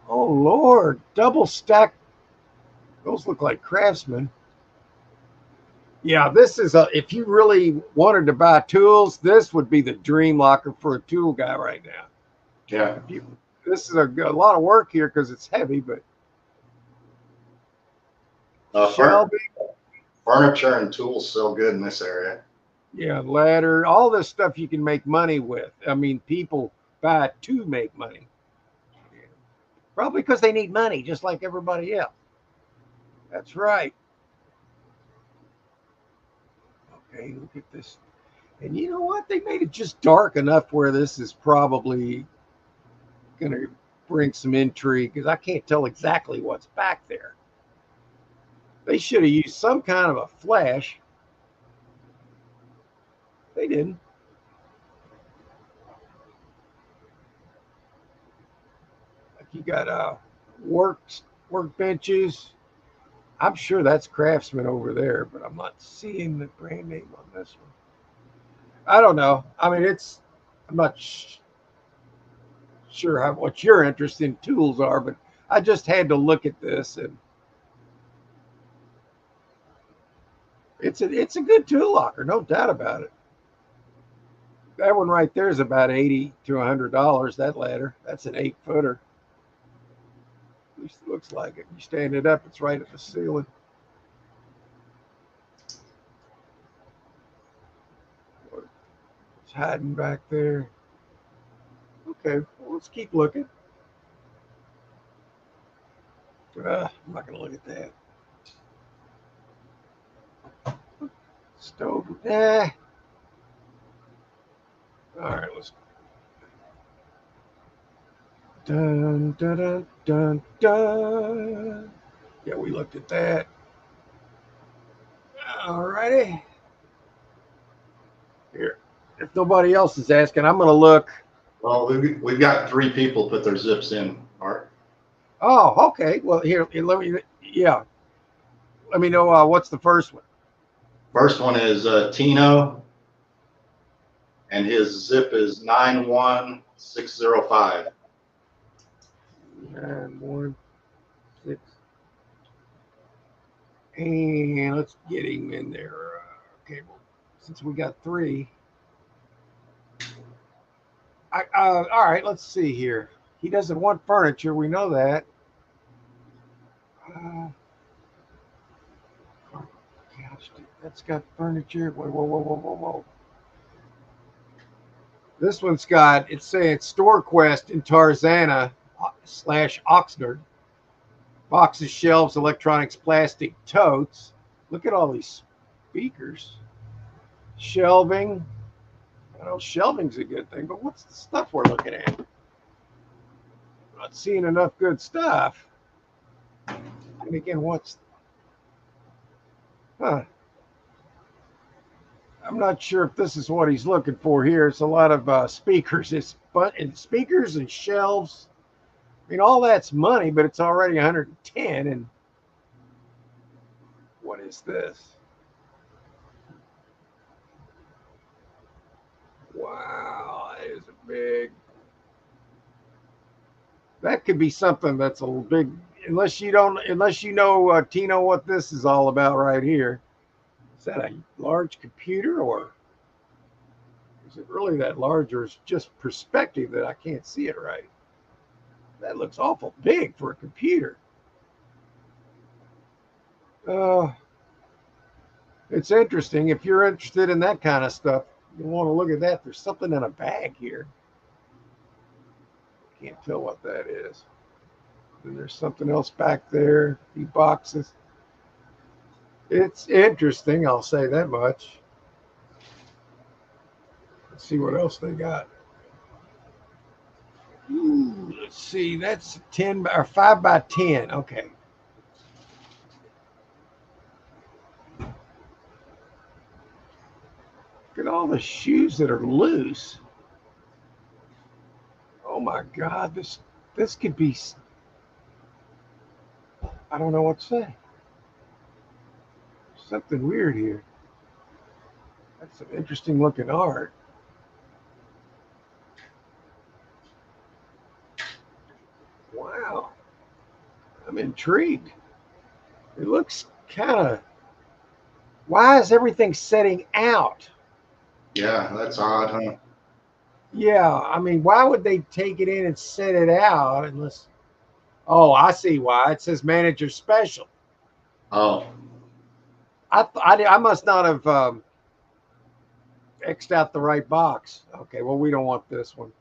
Oh Lord, double stack. Those look like Craftsman. Yeah, this is a. If you really wanted to buy tools, this would be the dream locker for a tool guy right now. Yeah. If you, this is a lot of work here because it's heavy, but Shelby, Furniture and tools sell good in this area. yeah, ladder, all this stuff you can make money with. I mean, people buy it to make money. Probably because they need money, just like everybody else. That's right. Okay, look at this. And you know what? They made it just dark enough where this is probably going to bring some intrigue because I can't tell exactly what's back there. They should have used some kind of a flash. They didn't. Like you got workbenches. I'm sure that's Craftsman over there, but I'm not seeing the brand name on this one. I don't know. I mean, it's. I'm not sure what your interest in tools are, but I just had to look at this, and it's a good tool locker, no doubt about it. That one right there is about $80 to $100. That ladder, that's an 8-footer. At least it looks like it. You stand it up, it's right at the ceiling. It's hiding back there. Okay, well, let's keep looking. I'm not going to look at that. Stove. All right, let's. Dun, dun, dun, dun, dun. Yeah, we looked at that. All righty. Here. If nobody else is asking, I'm going to look. Well, we've got 3 people put their zips in, Art. Oh, okay. Well, here, let me. Yeah. Let me know what's the first one. First one is Tino, and his zip is 91605. 916. And let's get him in there. Okay, well, since we got 3. All right, let's see here. He doesn't want furniture. We know that. Gosh, that's got furniture. Whoa, whoa, whoa, whoa, whoa, whoa. This one's got, it's saying StoreQuest in Tarzana / Oxnard. Boxes, shelves, electronics, plastic totes. Look at all these speakers. Shelving. I know shelving's a good thing, but what's the stuff we're looking at? Not seeing enough good stuff. And again, I'm not sure if this is what he's looking for here. It's a lot of speakers. It's speakers and shelves. I mean, all that's money, but it's already 110. And what is this? Wow, that is a big. That could be something that's a big. Unless you know, Tino, what this is all about right here. Is that a large computer, or is it really that large, or is it just perspective that I can't see it right? That looks awful big for a computer. It's interesting. If you're interested in that kind of stuff, you want to look at that. There's something in a bag here. Can't tell what that is. And there's something else back there. The boxes. It's interesting, I'll say that much. Let's see what else they got. Ooh, let's see. That's 10 or 5 by 10. Okay. Look at all the shoes that are loose. Oh my God, this could be. I don't know what to say. Something weird here. That's some interesting looking art. Wow. intrigued. It looks kind of. Why is everything setting out? Yeah, that's odd, huh? Yeah, I mean, why would they take it in and set it out unless? Oh, I see why. It says manager special. Oh, I must not have X'd out the right box. Okay, well, we don't want this one.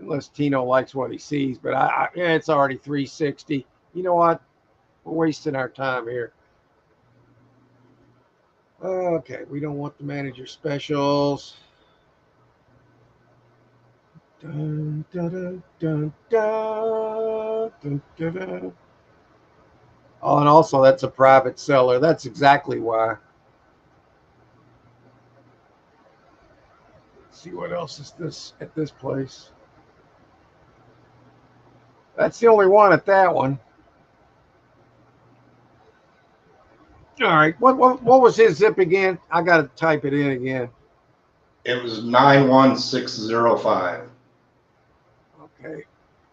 Unless Tino likes what he sees, but yeah, it's already 360. You know what? We're wasting our time here. Okay, we don't want the manager specials. Dun, dun, dun, dun, dun, dun, dun. Oh, and also that's a private seller. That's exactly why. Let's see what else is this at this place. That's the only one at that one. All right. What was his zip again? I got to type it in again. it was 91605. Okay.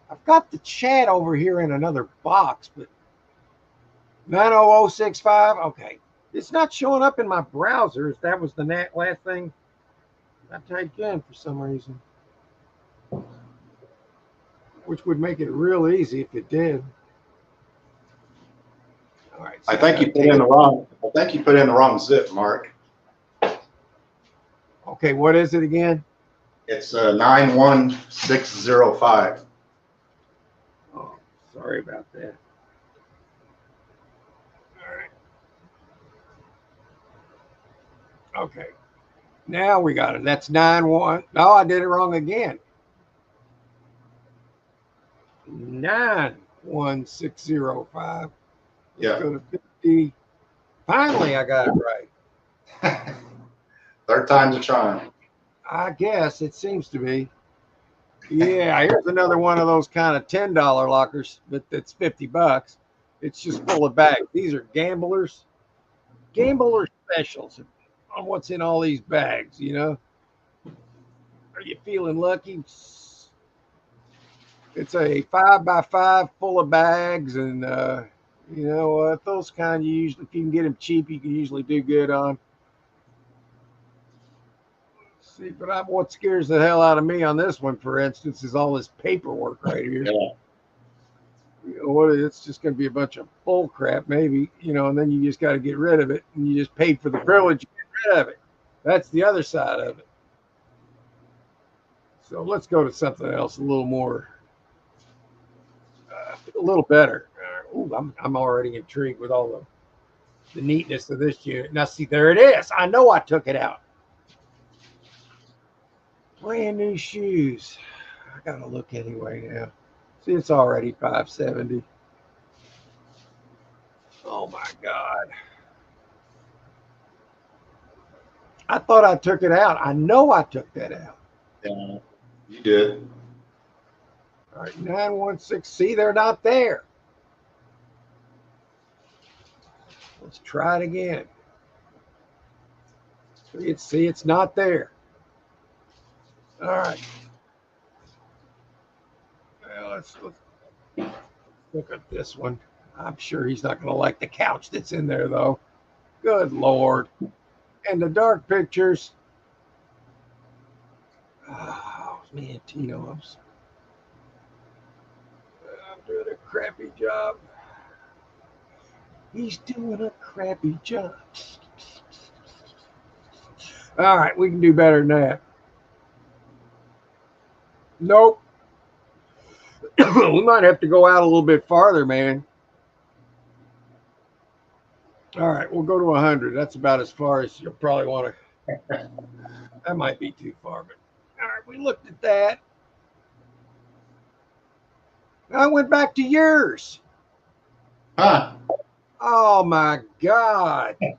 I've got the chat over here in another box, but 90065. Okay. It's not showing up in my browser. That was the last thing I typed in for some reason, which would make it real easy if it did. All right. So I think you put in the wrong. I think you put in the wrong zip, Mark. Okay. What is it again? It's 91605. Oh, sorry about that. All right. Okay. Now we got it. That's 91. No, I did it wrong again. 91605. Let's Yeah. go to 50. Finally, I got it right. Third time's a charm. I guess it seems to be. Yeah, here's another one of those kind of $10 lockers, but it's $50. It's just full of bags. These are gambler specials on what's in all these bags, you know. Are you feeling lucky? It's a 5x5 full of bags, and you know what? Those kind you usually, if you can get them cheap, you can usually do good on. See, but what scares the hell out of me on this one, for instance, is all this paperwork right here. Yeah. You know what? It's just going to be a bunch of bull crap, maybe. You know, and then you just got to get rid of it, and you just paid for the privilege to get rid of it. That's the other side of it. So let's go to something else, a little more, a little better. Ooh, I'm already intrigued with all the neatness of this unit. Now, see, there it is. I know I took it out. Brand new shoes. I gotta look anyway now. See, it's already 570. Oh my God. I thought I took it out. I know I took that out. Yeah, you did. All right, 916. See, they're not there. Let's try it again. See, it's not there. All right. Well, let's look at this one. I'm sure he's not going to like the couch that's in there, though. Good Lord. And the dark pictures. Oh, man, Tino, I'm doing a crappy job. He's doing a crappy job. All right, we can do better than that. Nope. We might have to go out a little bit farther, man. All right, we'll go to 100. That's about as far as you'll probably want to. That might be too far, but all right, we looked at that. I went back to yours. Huh. Oh my God. All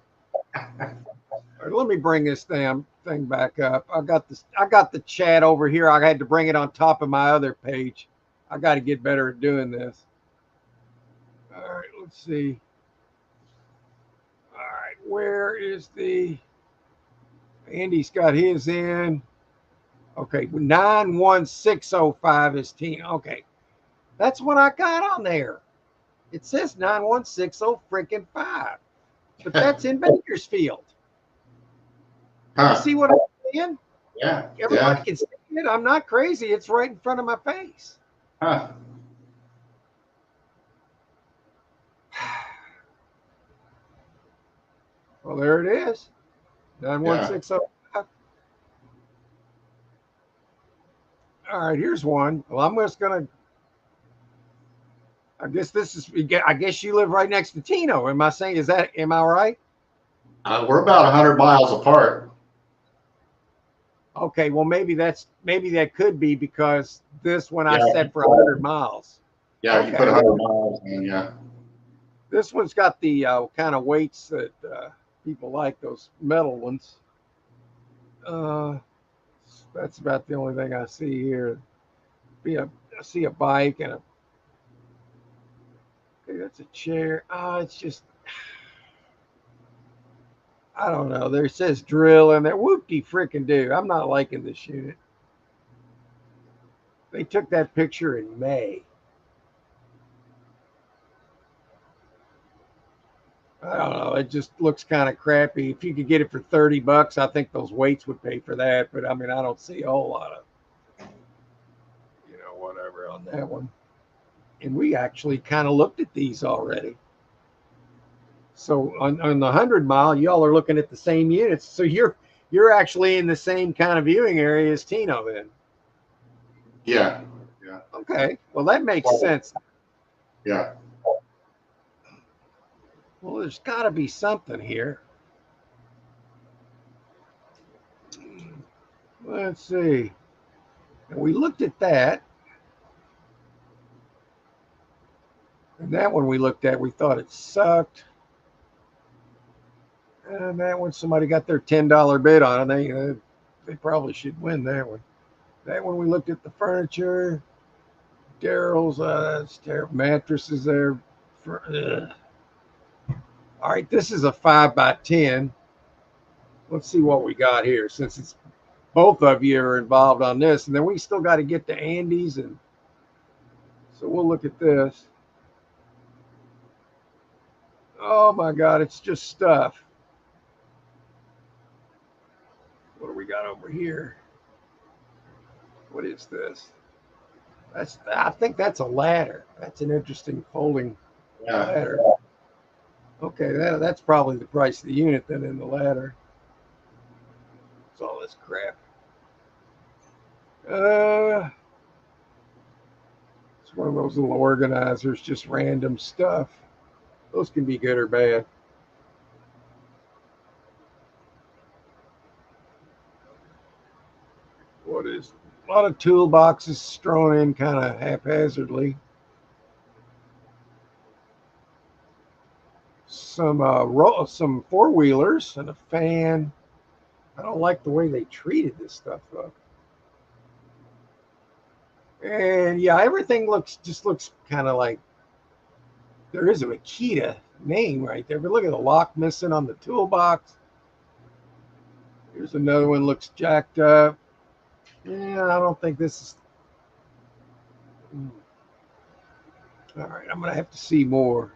right, let me bring this damn thing back up. I got the chat over here. I had to bring it on top of my other page. I got to get better at doing this. All right, let's see. All right, where is the Andy's got his in. Okay, 91605 is Tina. Okay. That's what I got on there. It says 9160 freaking 5. But that's in Bakersfield. You see what I'm saying? Yeah. Everybody Yeah. can see it. I'm not crazy. It's right in front of my face. Huh. Well, there it is. Yeah. 91605. All right, here's one. Well, I'm just gonna. I guess this is. I guess you live right next to Tino. Am I saying? Is that? Am I right? We're about 100 miles apart. Okay. Well, maybe that could be because this one I Yeah. set for 100 miles. Yeah. You Okay. put 100 miles in. Yeah. This one's got the kind of weights that people like, those metal ones. Uh, that's about the only thing I see here. I see a bike and a. Okay, that's a chair. It's just. I don't know. There says drill in there. Whoop-de freaking do. I'm not liking this unit. They took that picture in May. I don't know. It just looks kind of crappy. If you could get it for $30, I think those weights would pay for that. But I mean, I don't see a whole lot of, whatever on that one. And we actually kind of looked at these already. So on the 100 mile, y'all are looking at the same units. So you're actually in the same kind of viewing area as Tino then. Yeah. Yeah. Okay. Well, that makes sense. Yeah. Well, there's got to be something here. Let's see. And we looked at that. And that one we looked at, we thought it sucked. And that one, somebody got their $10 bid on it. They probably should win that one. That one we looked at the furniture. Daryl's that's terrible. Mattresses there. All right, this is a 5x10. Let's see what we got here, since it's both of you are involved on this. And then we still got to get to Andy's, and so we'll look at this. Oh my God, it's just stuff. What do we got over here? What is this? I think that's a ladder. That's an interesting folding ladder. Okay, that's probably the price of the unit then in the ladder. It's all this crap. It's one of those little organizers, just random stuff. Those can be good or bad. What is a lot of toolboxes thrown in kind of haphazardly. Some four-wheelers and a fan. I don't like the way they treated this stuff though. And yeah, everything looks kind of like there is a Makita name right there. But look at the lock missing on the toolbox. Here's another one, looks jacked up. Yeah, I don't think this is. All right, I'm gonna have to see more.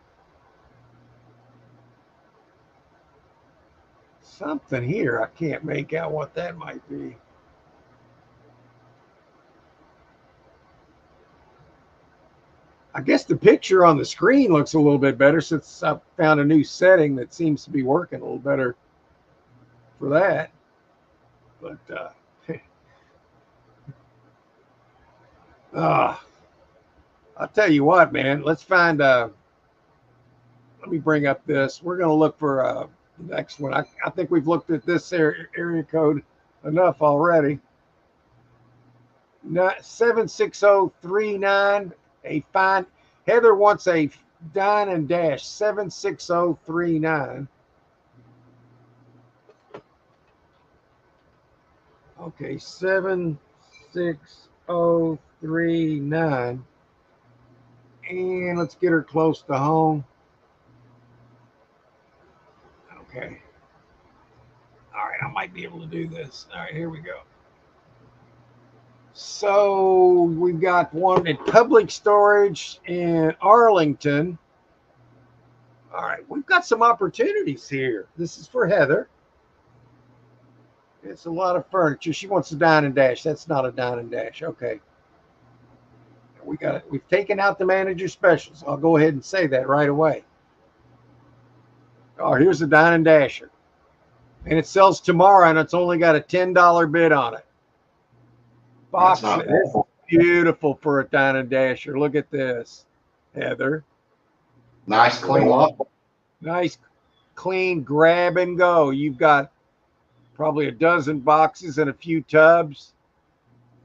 Something here, I can't make out what that might be. I guess the picture on the screen looks a little bit better since I found a new setting that seems to be working a little better for that. But I'll tell you what, man. Let's find. Let me bring up this. We're gonna look for the next one. I think we've looked at this area code enough already. 76039. A fine. Heather wants a dine and dash 76039. Okay, 76039. And let's get her close to home. Okay. All right, I might be able to do this. All right, here we go. So we've got one in public storage in Arlington. All right, we've got some opportunities here. This is for Heather. It's a lot of furniture. She wants a dine and dash. That's not a dine and dash. Okay. We got it. We've taken out the manager specials. I'll go ahead and say that right away. Oh, here's a dine and dasher. And it sells tomorrow, and it's only got a $10 bid on it. Box. That's not This is bad. beautiful for a dine and dasher. Look at this, Heather. Nice clean lot. Nice, clean grab and go. You've got probably a dozen boxes and a few tubs.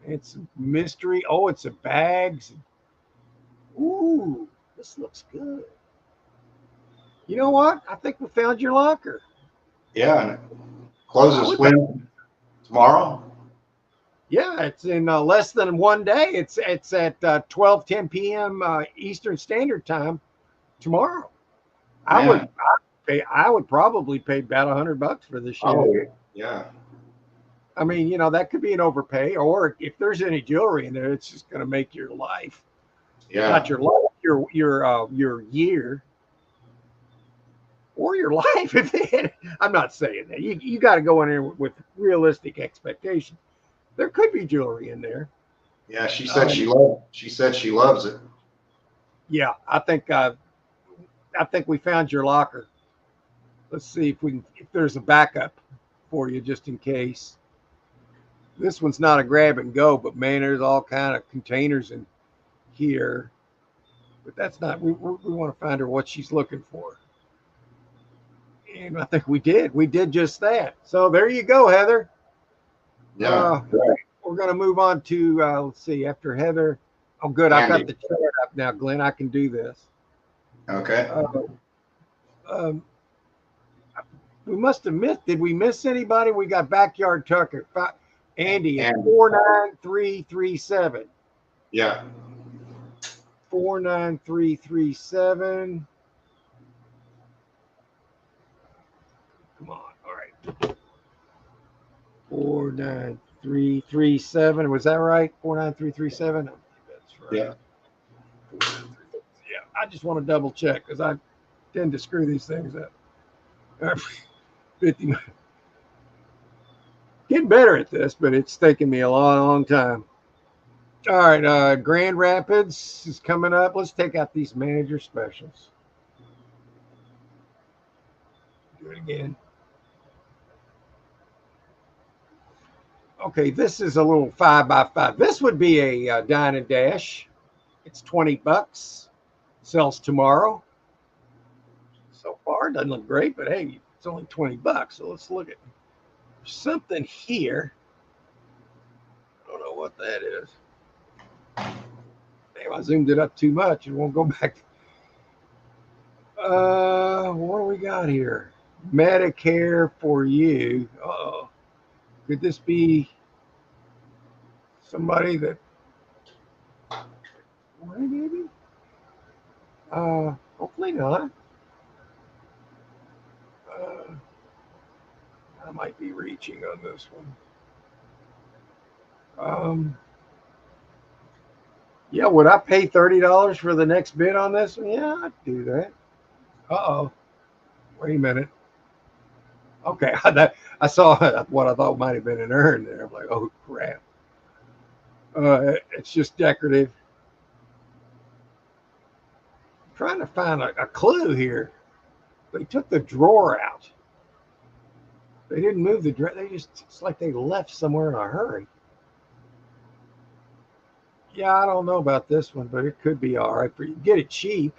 It's mystery. Oh, it's a bags. Ooh, this looks good. You know what? I think we found your locker. Yeah, and it closes when? Tomorrow? Yeah, it's in less than 1 day. It's at 12:10 p.m. Eastern Standard Time tomorrow. Man. I would probably pay about $100 for this shit. Oh, yeah. I mean, that could be an overpay, or if there's any jewelry in there, it's just going to make your life, Yeah. not your life, your year, or your life. I'm not saying that. You got to go in there with realistic expectations. There could be jewelry in there. Yeah, she said she loves it. Yeah, I think we found your locker. Let's see if there's a backup for you just in case. This one's not a grab and go, but man, there's all kind of containers in here. But that's not. We want to find her what she's looking for, and I think we did. We did just that. So there you go, Heather. Yeah. We're going to move on to let's see. After Heather, oh good, I've got the chart up now, Glenn. I can do this. Okay. We must have missed. Did we miss anybody? We got Backyard Tucker. Andy at 49337. Yeah. 49337. Come on. All right. 49337. Was that right? 49337? I think that's right. Yeah. Yeah. I just want to double check because I tend to screw these things up. 50. Getting better at this, but it's taken me a long time. All right, Grand Rapids is coming up. Let's take out these manager specials. Do it again. Okay, this is a little 5x5. This would be a dine and dash. It's $20. Sells tomorrow. So far, doesn't look great, but hey, it's only $20. So let's look at something here. I don't know what that is. Damn, I zoomed it up too much. It won't go back. What do we got here? Medicare for you. Uh-oh. Could this be somebody that maybe? Hopefully not. I might be reaching on this one. Yeah, would I pay $30 for the next bid on this one? Yeah, I'd do that. Uh-oh. Wait a minute. Okay, I saw what I thought might have been an urn there. I'm like, oh, crap. It's just decorative. I'm trying to find a clue here. They took the drawer out. They didn't move the drawer. It's like they left somewhere in a hurry. Yeah, I don't know about this one, but it could be all right for you. Get it cheap.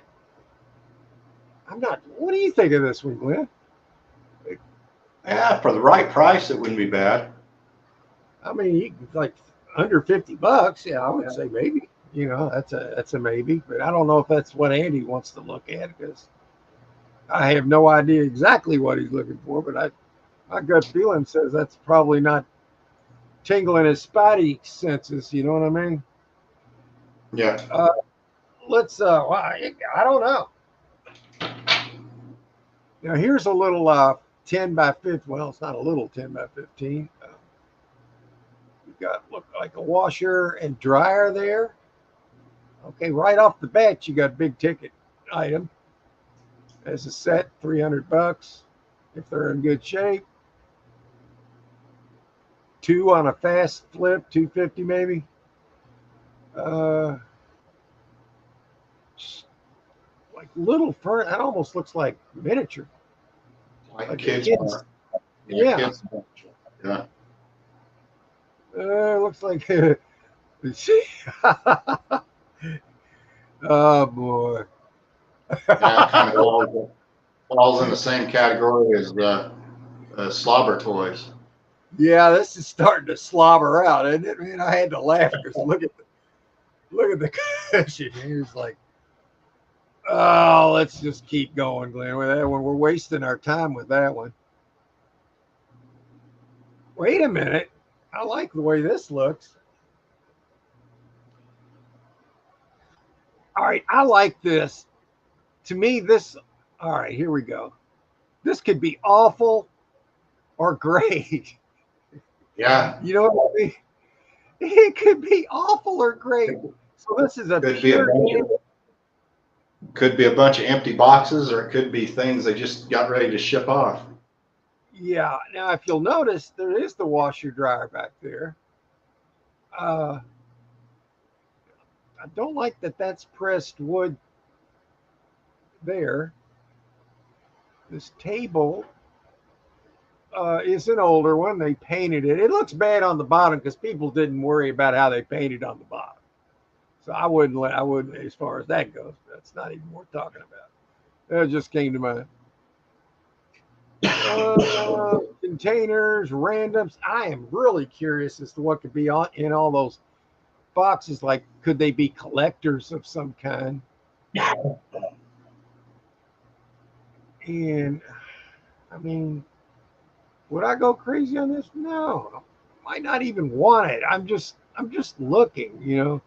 What do you think of this one, Glenn? Yeah, for the right price, it wouldn't be bad. I mean, like under $50. Yeah, I would say maybe. That's a maybe, but I don't know if that's what Andy wants to look at because I have no idea exactly what he's looking for. But my gut feeling says that's probably not tingling his spidey senses. You know what I mean? Yeah. Let's. Well, I don't know. Now here's a little 10 by 15. Well, it's not a little 10 by 15. got look like a washer and dryer there. Okay, right off the bat, you got big ticket item as a set, $300 if they're in good shape. Two on a fast flip, 250 maybe. Uh, like little furniture. That almost looks like miniature. Like Like kids. kids. Yeah. Yeah. Kids. Yeah. Looks like. See. Oh boy. Yeah, kind of falls in the same category as the slobber toys. Yeah, this is starting to slobber out, isn't it? Man, I had to laugh because look at the cushion. He was like, "Oh, let's just keep going, Glenn, with that one. We're wasting our time with that one." Wait a minute. I like the way this looks. All right, I like this. To me, this. All right, here we go. This could be awful or great. Yeah. You know what I mean? It could be awful or great. So this is a Could be pure game. could be a bunch of empty boxes, or it could be things they just got ready to ship off. Yeah. Now, if you'll notice, there is the washer dryer back there. I don't like that that's pressed wood there. This table is an older one. They painted it. It looks bad on the bottom because people didn't worry about how they painted on the bottom. So I wouldn't, as far as that goes. That's not even worth talking about. That just came to mind. Containers, randoms. I am really curious as to what could be in all those boxes. Like, could they be collectors of some kind? And I mean, would I go crazy on this? No, might not even want it. I'm just looking.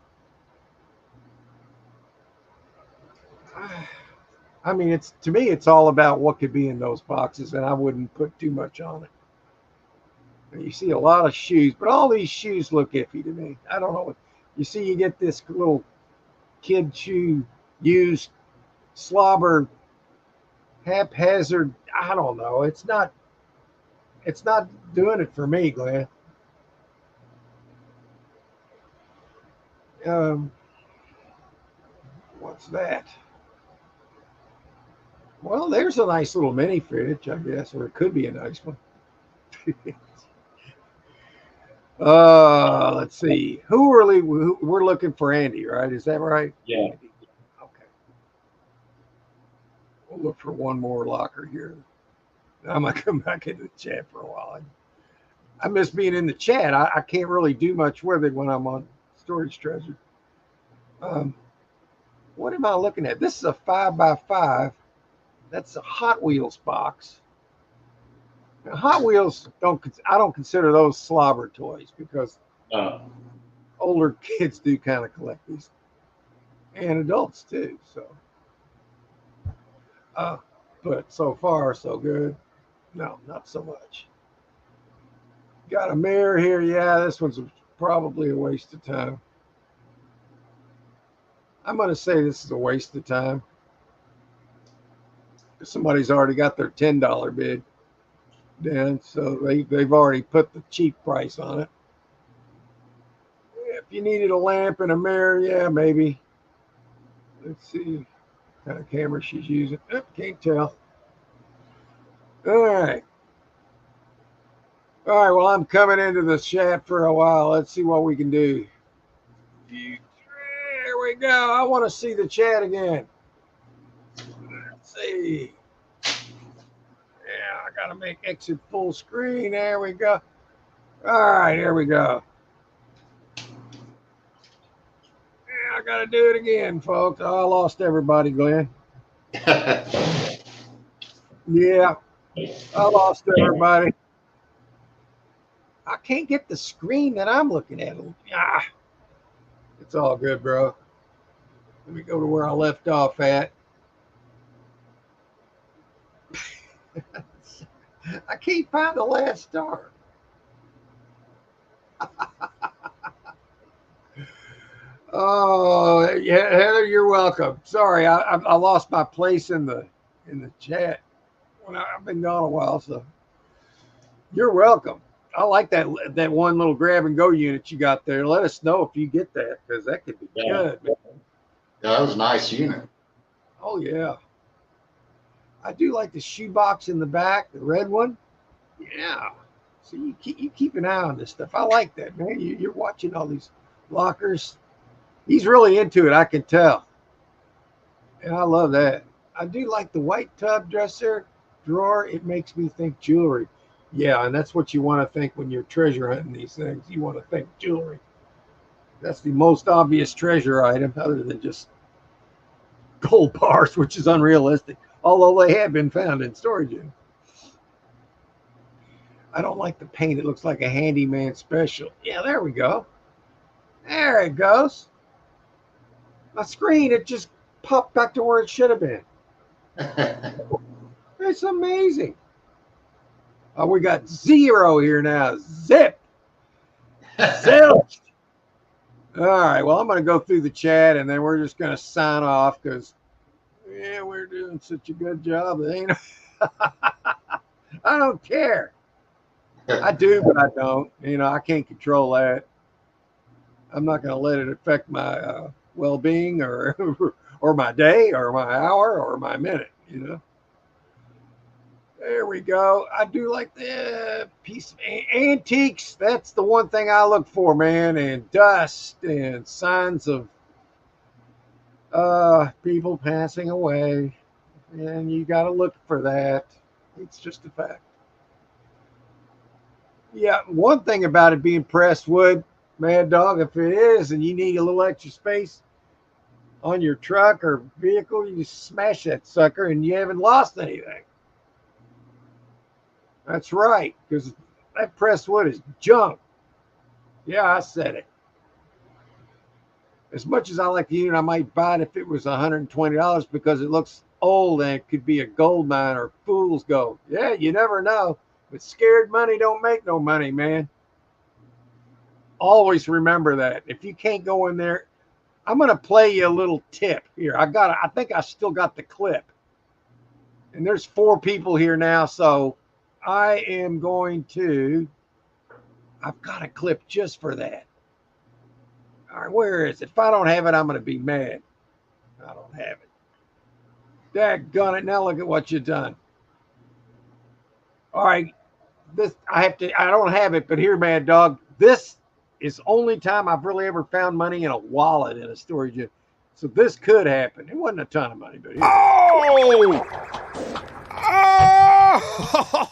I mean, it's to me, it's all about what could be in those boxes, and I wouldn't put too much on it. And you see a lot of shoes, but all these shoes look iffy to me. I don't know. You see, you get this little kid shoe used slobber haphazard. I don't know. It's not doing it for me, Glenn. Um, what's that? Well, there's a nice little mini fridge, I guess, or it could be a nice one. Let's see. We're looking for Andy, right? Is that right? Yeah. Andy. Okay. We'll look for one more locker here. I'm gonna come back into the chat for a while. I miss being in the chat. I can't really do much with it when I'm on Storage Treasure. What am I looking at? This is a 5x5. That's a Hot Wheels box. Now, Hot Wheels I don't consider those slobber toys because older kids do kind of collect these, and adults too. So, but so far so good. No, not so much. Got a mirror here. Yeah, this one's probably a waste of time. I'm going to say this is a waste of time. Somebody's already got their $10 bid down, so they've already put the cheap price on it. If you needed a lamp and a mirror, yeah, maybe. Let's see what kind of camera she's using. Oh, can't tell. All right. All right, well, I'm coming into the chat for a while. Let's see what we can do. There we go. I want to see the chat again. Let's see. Yeah, I got to make exit full screen. There we go. All right, here we go. Yeah, I got to do it again, folks. Oh, I lost everybody, Glenn. Yeah, I lost everybody. I can't get the screen that I'm looking at. Ah, it's all good, bro. Let me go to where I left off at. I can't find the last star. Oh, yeah, Heather, you're welcome. Sorry, I lost my place in the chat when I've been gone a while, so you're welcome. I like that one little grab and go unit you got there. Let us know if you get that because that could be Yeah. good, man. Yeah, that was a nice unit. Oh yeah, I do like the shoebox in the back, the red one. Yeah. So you keep an eye on this stuff. I like that, man. You're watching all these lockers. He's really into it, I can tell. And I love that. I do like the white tub dresser drawer. It makes me think jewelry. Yeah, and that's what you want to think when you're treasure hunting these things. You want to think jewelry. That's the most obvious treasure item, other than just gold bars, which is unrealistic, although they have been found in storage units. I don't like the paint. It looks like a handyman special. Yeah, there we go. There it goes. My screen, it just popped back to where it should have been. It's amazing. Oh, we got zero here now. Zip. Zilch. All right. Well, I'm going to go through the chat and then we're just going to sign off because, yeah, we're doing such a good job. It ain't. I don't care. I do, but I don't. I can't control that. I'm not going to let it affect my well-being or or my day or my hour or my minute. There we go. I do like the piece of antiques. That's the one thing I look for, man. And dust and signs of people passing away. And you got to look for that. It's just a fact. Yeah, one thing about it being pressed wood, Mad Dog, if it is and you need a little extra space on your truck or vehicle, you just smash that sucker and you haven't lost anything. That's right, because that pressed wood is junk. Yeah, I said it. As much as I like the unit, I might buy it if it was $120 because it looks old and it could be a gold mine or fool's gold. Yeah, you never know. But scared money don't make no money, man. Always remember that. If you can't go in there, I'm going to play you a little tip here. I think I still got the clip. And there's 4 people here now, so I am going to, I've got a clip just for that. All right, where is it? If I don't have it, I'm going to be mad. I don't have it. Daggone it. Now look at what you've done. All right. I don't have it, but here, Mad Dog, this is only time I've really ever found money in a wallet in a storage unit. So this could happen. It wasn't a ton of money, but here. Oh! Oh!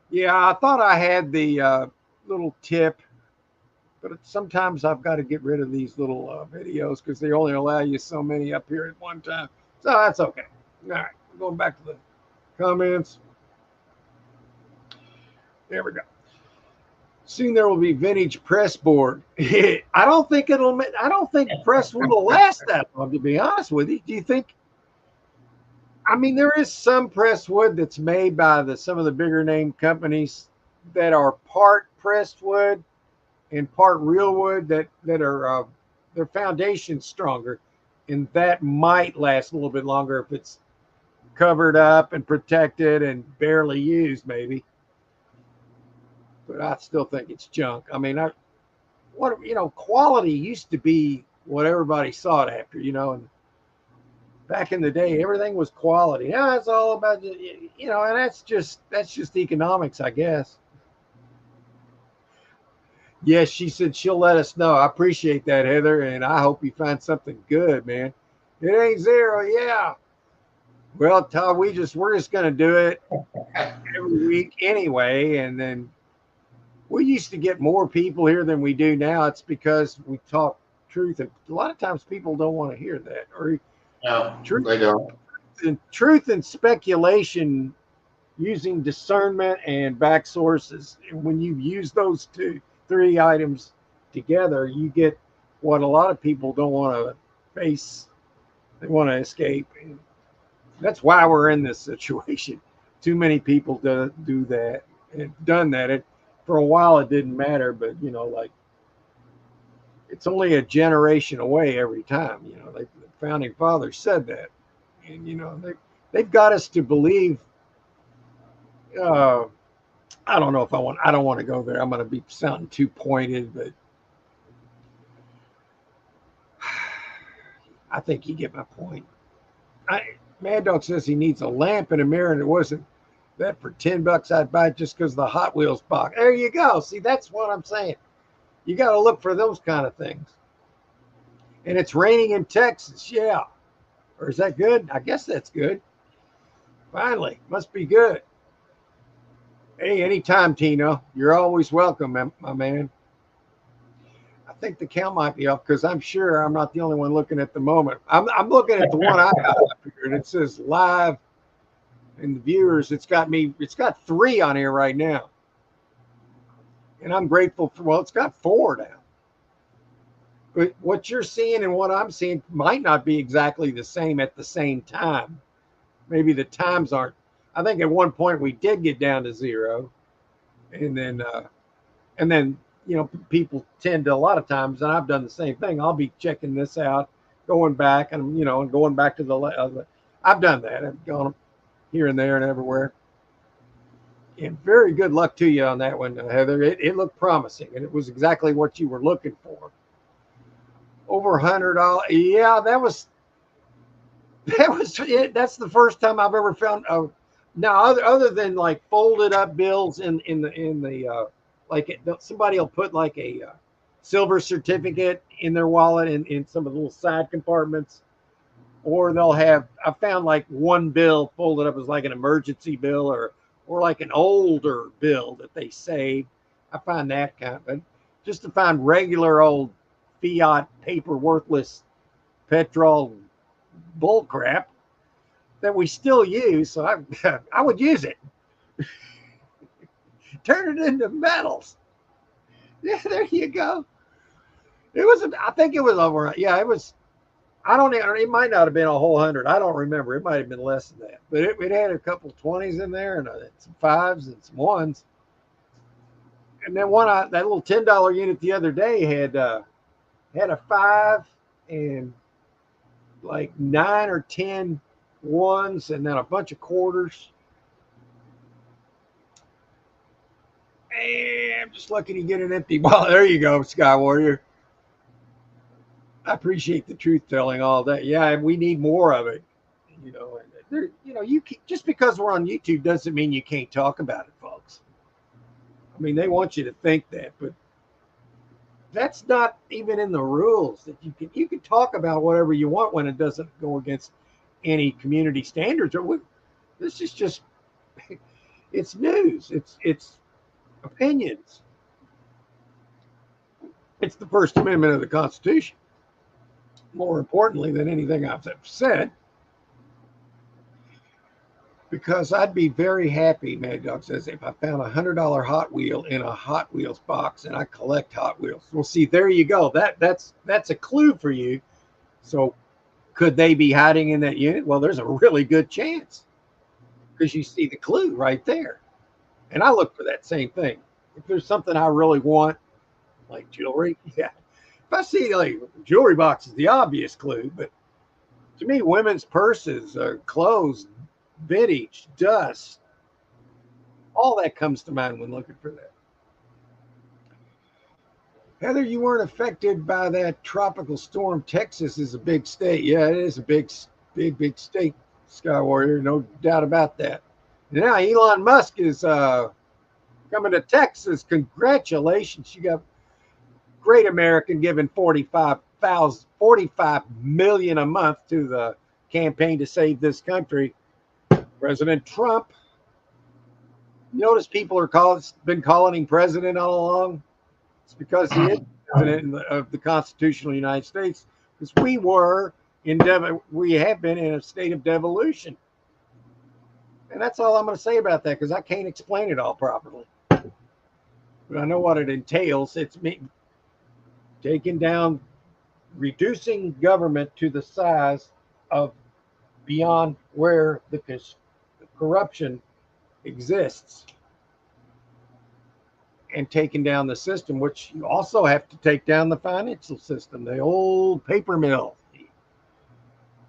Yeah, I thought I had the little tip, but sometimes I've got to get rid of these little videos because they only allow you so many up here at one time. So that's okay. All right, going back to the comments. There we go. Soon there will be vintage press board. I don't think press wood will last that long, to be honest with you. Do you think? I mean, there is some press wood that's made by some of the bigger name companies that are part pressed wood and part real wood that are their foundation's stronger, and that might last a little bit longer if it's covered up and protected and barely used, maybe. But I still think it's junk. I mean, quality used to be what everybody sought after, and back in the day, everything was quality. Now it's all about, and that's just economics, I guess. Yes, she said she'll let us know. I appreciate that, Heather, and I hope you find something good, man. It ain't zero, yeah. Well, Todd, we're just gonna do it every week anyway, and then we used to get more people here than we do now. It's because we talk truth, and a lot of times people don't want to hear that, or No, they don't. Truth and speculation using discernment and back sources. And when you use those 3 items together, you get what a lot of people don't want to face. They want to escape. And that's why we're in this situation. Too many people do that and done that. For a while, it didn't matter, but it's only a generation away every time. You know, the founding fathers said that, and you know they've got us to believe. Uh, I don't know if I want. I don't want to go there. I'm going to be sounding too pointed, but I think you get my point. Mad Dog says he needs a lamp and a mirror, and it wasn't that for $10 I'd buy it just because the Hot Wheels box. There you go. See, that's what I'm saying. You got to look for those kind of things. And it's raining in Texas, yeah. Or is that good? I guess that's good. Finally, must be good. Hey, anytime, Tino. You're always welcome, my man. I think the count might be up because I'm sure I'm not the only one looking at the moment. I'm looking at the one I got up here, and it says live. And the viewers, it's got 3 on here right now. And I'm grateful for, well, it's got 4 now. But what you're seeing and what I'm seeing might not be exactly the same at the same time. Maybe the times aren't. I think at one point we did get down to 0. And then, you know, people tend to, a lot of times, and I've done the same thing. I'll be checking this out, going back and, you know, and going back to the I've done that. I've gone here and there and everywhere. And very good luck to you on that one, Heather. It looked promising, and it was exactly what you were looking for. Over $100. Yeah, that was it. That's the first time I've ever found. Now, other than like folded up bills in the like somebody will put like a silver certificate in their wallet in some of the little side compartments, or they'll have. I found like one bill folded up as like an emergency bill or like an older bill that they saved. I find that kind of, but just to find regular old fiat paper worthless petrol bull crap that we still use. So I would use it. Turn it into metals. Yeah, there you go. It was, I think it was over. Yeah, it was. I don't know. It might not have been a whole 100. I don't remember. It might have been less than that. But it had a couple 20s in there and some 5s and some 1s. And then that little $10 unit the other day had a 5 and like 9 or 10 1s and then a bunch of quarters. And I'm just lucky to get an empty ball. There you go, Sky Warrior. I appreciate the truth telling all that. Yeah, we need more of it. You know, just because we're on YouTube doesn't mean you can't talk about it, folks. I mean, they want you to think that, but that's not even in the rules. That you can talk about whatever you want when it doesn't go against any community standards. This is just it's news. It's opinions. It's the First Amendment of the Constitution. More importantly than anything I've ever said, because I'd be very happy, Mad Dog says, if I found a $100 Hot Wheel in a Hot Wheels box, and I collect Hot Wheels. Well, see, there you go. That's a clue for you. So could they be hiding in that unit? Well, there's a really good chance because you see the clue right there. And I look for that same thing. If there's something I really want, like jewelry, yeah. If I see like jewelry box is the obvious clue, but to me, women's purses, clothes, vintage, dust, all that comes to mind when looking for that. Heather, you weren't affected by that tropical storm. Texas is a big state. Yeah, it is a big state, Sky Warrior. No doubt about that. Now, Elon Musk is coming to Texas. Congratulations. You got great American giving $45 million a month to the campaign to save this country. President Trump. Notice people are been calling him president all along. It's because he is president of the constitutional United States. Because we have been in a state of devolution. And that's all I'm going to say about that, because I can't explain it all properly. But I know what it entails. It's me taking down, reducing government to the size of beyond where the corruption exists. and taking down the system, which you also have to take down the financial system, the old paper mill.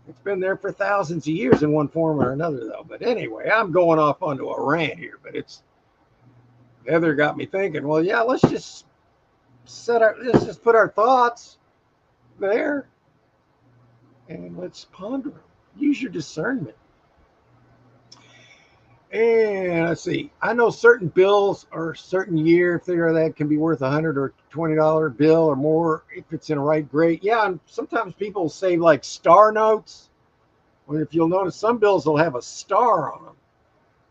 It's been there for thousands of years in one form or another, though. But anyway, I'm going off onto a rant here, but Heather got me thinking, well, yeah, let's just put our thoughts there and let's ponder them. Use your discernment. And let's see. I know certain bills or a certain year, if they're that, can be worth $100 or $20 bill or more if it's in a right grade. Yeah, and sometimes people say like star notes. Well, if you'll notice, some bills will have a star on them.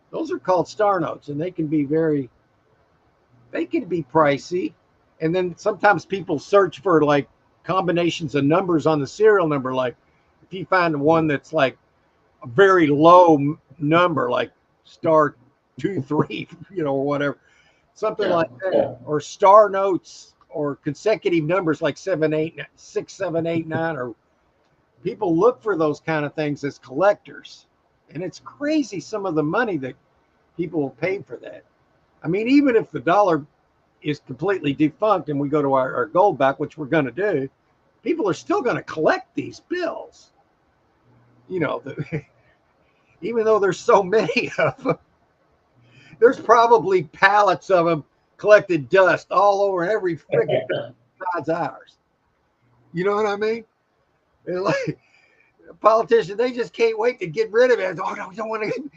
Those are called star notes, and they can be pricey. And then sometimes people search for like combinations of numbers on the serial number. Like if you find one that's like a very low number, like star 23, or whatever, something like that, or star notes or consecutive numbers like 7, 8, 6, 7, 8, 9, or people look for those kind of things as collectors. And it's crazy some of the money that people will pay for that. I mean, even if the dollar is completely defunct and we go to our gold back, which we're going to do, people are still going to collect these bills. Even though there's so many of them, there's probably pallets of them collected dust all over every freaking besides ours. You know what I mean? And like politicians, they just can't wait to get rid of it. Oh no, we don't want to.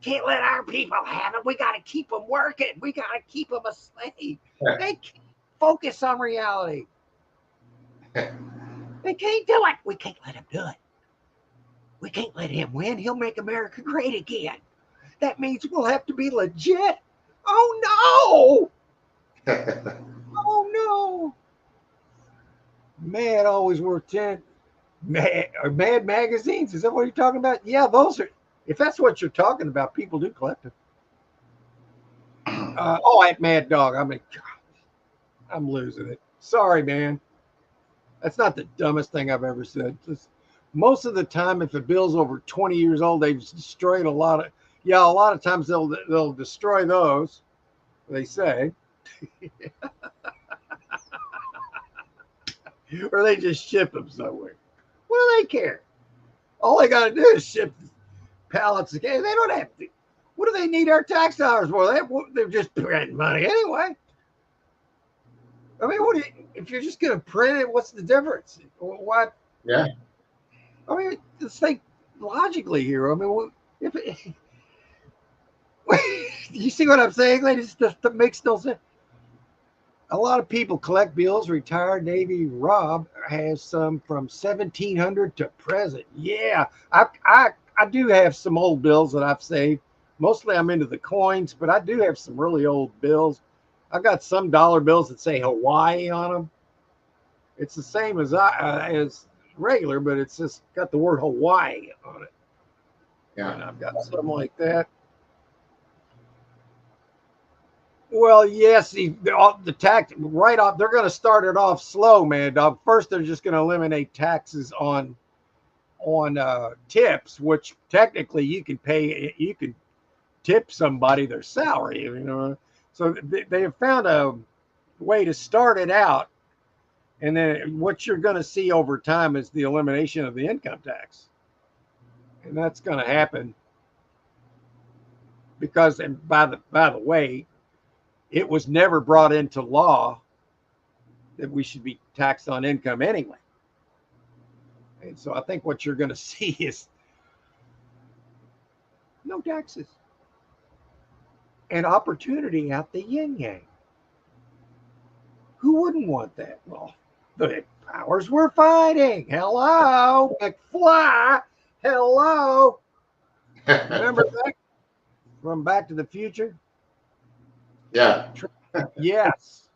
Can't let our people have it. We got to keep them working. We got to keep them a slave. They can't focus on reality. They can't do it. We can't let him do it. We can't let him win. He'll make America great again. That means we'll have to be legit. Oh, no. Oh, no. Mad always worth 10. Mad magazines. Is that what you're talking about? Yeah, those are. If that's what you're talking about, people do collect them. At Mad Dog. I mean, God, I'm losing it. Sorry, man. That's not the dumbest thing I've ever said. Most of the time, if a bill's over 20 years old, they've destroyed a lot of times they'll destroy those, they say. Or they just ship them somewhere. What do they care? All they got to do is ship pallets again. They don't have to. What do they need our tax dollars for? They're just printing money anyway. I mean, if you're just going to print it, what's the difference? What? Yeah. I mean, just think logically here. I mean, you see what I'm saying, ladies? That makes no sense. A lot of people collect bills. Retired Navy Rob has some from 1700 to present. Yeah, I do have some old bills that I've saved. Mostly I'm into the coins, but I do have some really old bills. I've got some dollar bills that say Hawaii on them. It's the same as regular, but it's just got the word Hawaii on it. Yeah. And I've got something like that. Well, yes, the tax right off. They're going to start it off slow, man. Dog. First, they're just going to eliminate taxes on tips, which technically you can pay. You can tip somebody their salary, So they have found a way to start it out, and then what you're going to see over time is the elimination of the income tax, and that's going to happen because, and by the way, it was never brought into law that we should be taxed on income anyway. And so I think what you're going to see is no taxes and opportunity out the yin yang. Who wouldn't want that? Well, the powers we're fighting. Hello, McFly. Hello. Remember that from Back to the Future? Yeah. Yes.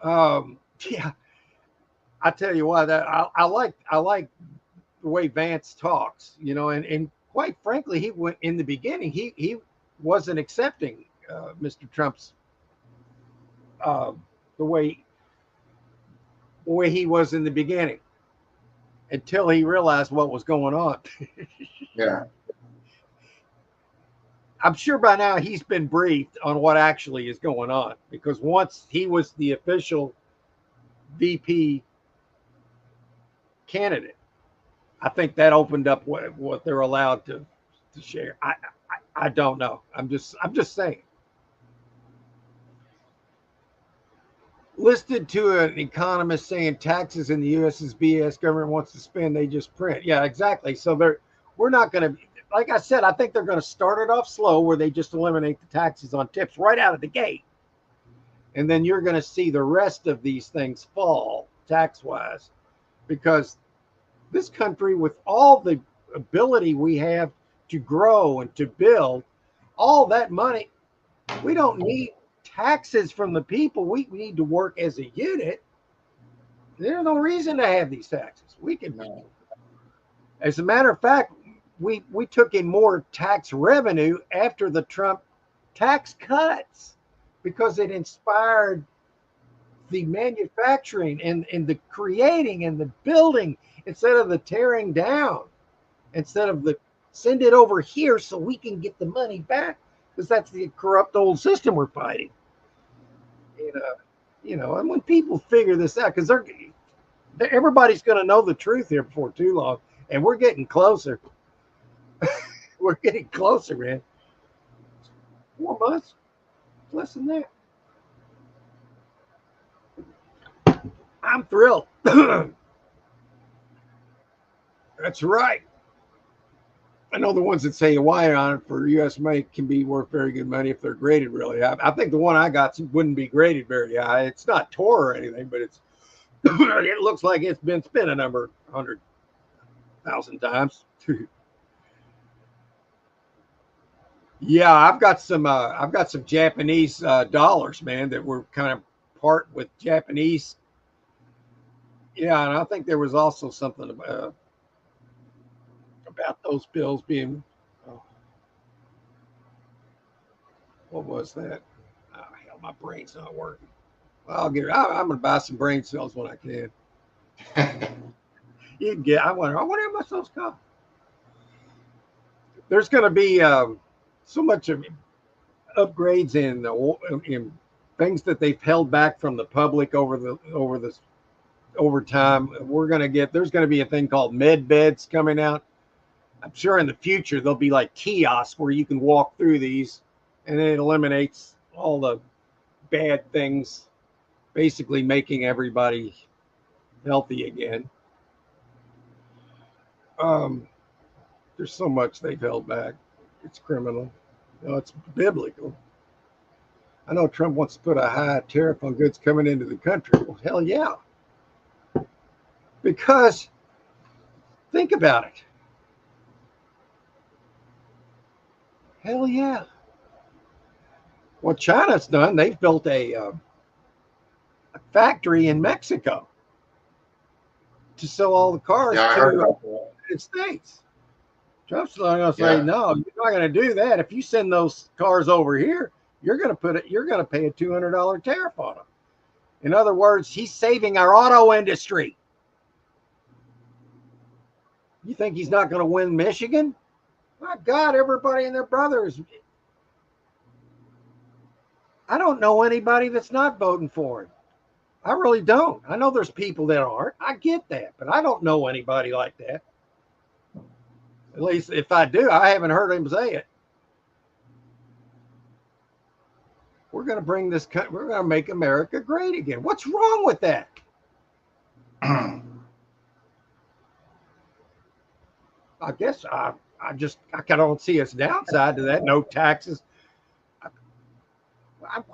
Yeah. I tell you what, I like the way Vance talks, and quite frankly, he went in the beginning. He wasn't accepting Mr. Trump's the way he was in the beginning until he realized what was going on. Yeah. I'm sure by now he's been briefed on what actually is going on, because once he was the official VP candidate, I think that opened up what they're allowed to share. I don't know. I'm just saying. Listed to an economist saying taxes in the U.S. is BS. Government wants to spend, they just print. Yeah, exactly. So we're not going to, like I said, I think they're going to start it off slow, where they just eliminate the taxes on tips right out of the gate. And then you're going to see the rest of these things fall tax-wise, because this country, with all the ability we have to grow and to build, all that money, we don't need taxes from the people. We need to work as a unit. There's no reason to have these taxes. We can, as a matter of fact, we took in more tax revenue after the Trump tax cuts, because it inspired the manufacturing and the creating and the building, instead of the tearing down, instead of the send it over here so we can get the money back, because that's the corrupt old system we're fighting. And when people figure this out, because everybody's going to know the truth here before too long, and we're getting closer. We're getting closer, man. 4 months, less than that. I'm thrilled. That's right. I know the ones that say Hawaii on it for U.S. money can be worth very good money if they're graded really high. I think the one I got wouldn't be graded very high. It's not Tor or anything, but it's it looks like it's been spent a number 100,000 times. Yeah, I've got some Japanese dollars, man, that were kind of part with Japanese. Yeah, and I think there was also something about those bills being, what was that? Oh, hell, my brain's not working. Well, I'm going to buy some brain cells when I can. You can get. I wonder how much those cost. There's going to be so much of upgrades in things that they've held back from the public over time. There's going to be a thing called med beds coming out. I'm sure in the future there'll be like kiosks where you can walk through these, and it eliminates all the bad things, basically making everybody healthy again. There's so much they've held back. It's criminal. It's biblical. I know Trump wants to put a high tariff on goods coming into the country. Well, hell yeah. Because think about it. Hell yeah. What China's done, they've built a factory in Mexico to sell all the cars to the United States. Trump's not going to say, no, you're not going to do that. If you send those cars over here, you're going to pay a $200 tariff on them. In other words, he's saving our auto industry. You think he's not going to win Michigan? My God, everybody and their brothers. I don't know anybody that's not voting for him. I really don't. I know there's people that aren't. I get that, but I don't know anybody like that. At least if I do, I haven't heard him say it. We're going to make America great again. What's wrong with that? I guess I kind of don't see a downside to that. No taxes.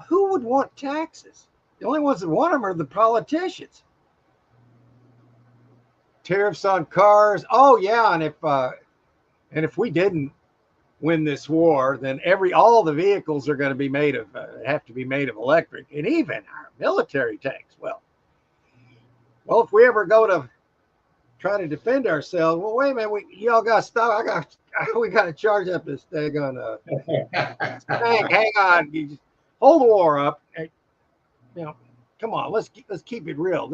Who would want taxes? The only ones that want them are the politicians. Tariffs on cars. Oh yeah, and if we didn't win this war, then all the vehicles are going to have to be made of electric, and even our military tanks. Well, if we ever go to try to defend ourselves, well, wait a minute, y'all got to stop. We got to charge up this daggone tank. Hang on, hold the war up. Come on, let's keep it real.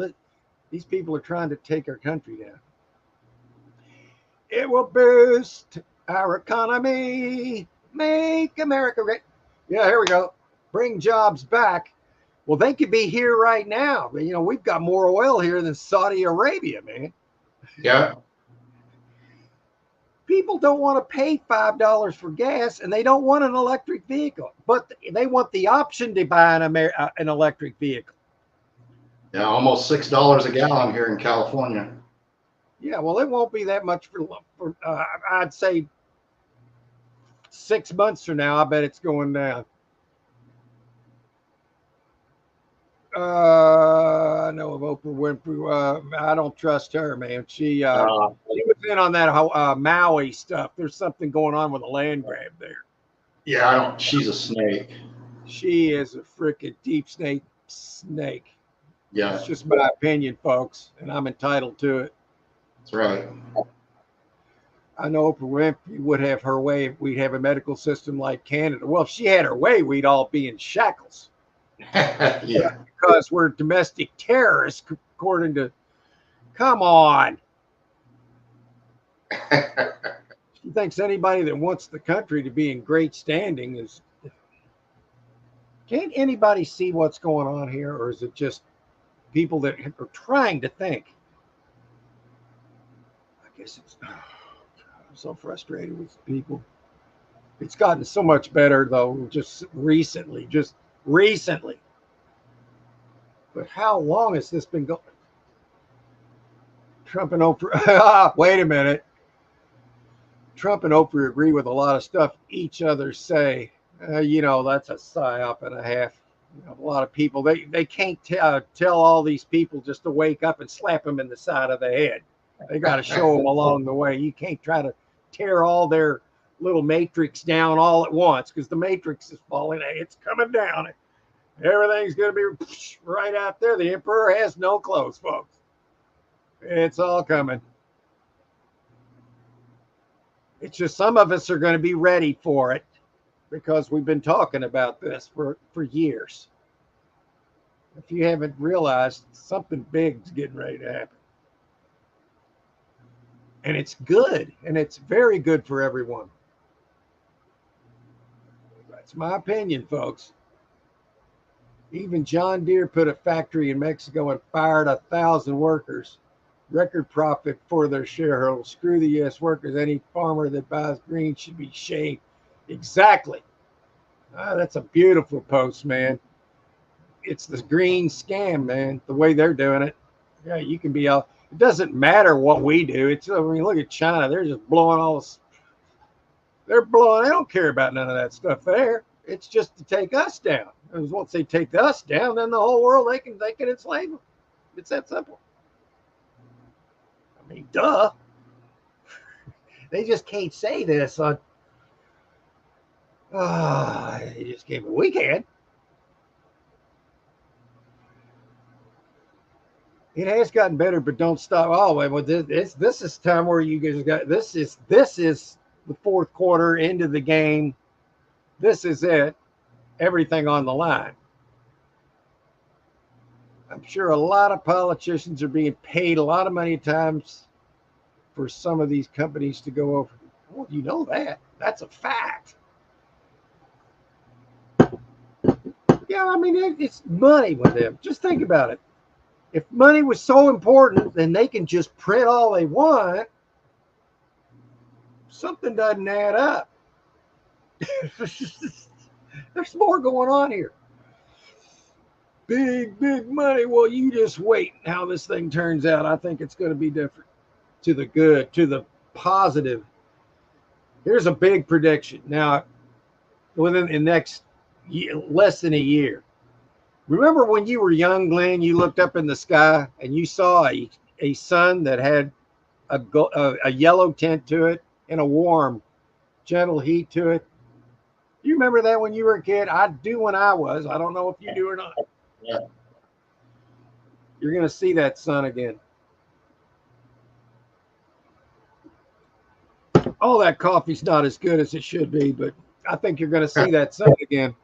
These people are trying to take our country down. It will boost our economy. Make America great. Yeah, here we go. Bring jobs back. Well, they could be here right now. You know, we've got more oil here than Saudi Arabia, man. Yeah. People don't want to pay $5 for gas, and they don't want an electric vehicle, but they want the option to buy an electric vehicle. Yeah, almost $6 a gallon here in California. Yeah, well, it won't be that much for I'd say 6 months from now. I bet it's going down. I know of Oprah Winfrey. I don't trust her, man. She was in on that Maui stuff. There's something going on with a land grab there. Yeah, I don't. She's a snake. She is a freaking deep snake. Yeah, It's just my opinion, folks, and I'm entitled to it. that's right. I know Oprah Winfrey would have her way if we'd have a medical system like Canada. Well, if she had her way, we'd all be in shackles. Yeah. Because we're domestic terrorists, according to. Come on. She thinks anybody that wants the country to be in great standing is. Can't anybody see what's going on here, or is it just people that are trying to think? I guess it's. I'm so frustrated with people. It's gotten so much better, though, just recently. But how long has this been going? Trump and Oprah. Wait a minute. Trump and Oprah agree with a lot of stuff each other say. You know, that's a psyop and a half. You know, a lot of people, they can't tell all these people just to wake up and slap them in the side of the head. They got to show them along the way. You can't try to tear all their little matrix down all at once, because the matrix is falling. It's coming down. Everything's going to be right out there. The emperor has no clothes, folks. It's all coming. It's just some of us are going to be ready for it, because we've been talking about this for years. If you haven't realized, something big's getting ready to happen. And it's good, and it's very good for everyone. That's my opinion, folks. Even John Deere put a factory in Mexico and fired 1,000 workers. Record profit for their shareholders. Screw the U.S. workers. Any farmer that buys green should be shamed. Exactly. That's a beautiful post, man. It's the green scam, man. The way they're doing it. Yeah, you can be out. It doesn't matter what we do. I mean, look at China. They're just blowing all this. They don't care about none of that stuff there. It's just to take us down. Because once they take us down, then the whole world, they can enslave them. It's that simple. I mean, duh. They just can't say this on. They just can't. We can. It has gotten better, but don't stop. Oh, well, this is time where you guys got this is the fourth quarter into the game. This is it. Everything on the line. I'm sure a lot of politicians are being paid a lot of money at times for some of these companies to go over. Well, you know that. That's a fact. Yeah, I mean, it's money with them. Just think about it. If money was so important, then they can just print all they want. Something doesn't add up. There's more going on here. Big money. Well, you just wait how this thing turns out. I think it's going to be different, to the good, to the positive. Here's a big prediction. Now, within the next year, less than a year. Remember when you were young, Glenn, you looked up in the sky and you saw a sun that had a yellow tint to it and a warm, gentle heat to it? You remember that when you were a kid? I do when I was. I don't know if you do or not. Yeah. You're going to see that sun again. Oh, that coffee's not as good as it should be, but I think you're going to see that sun again.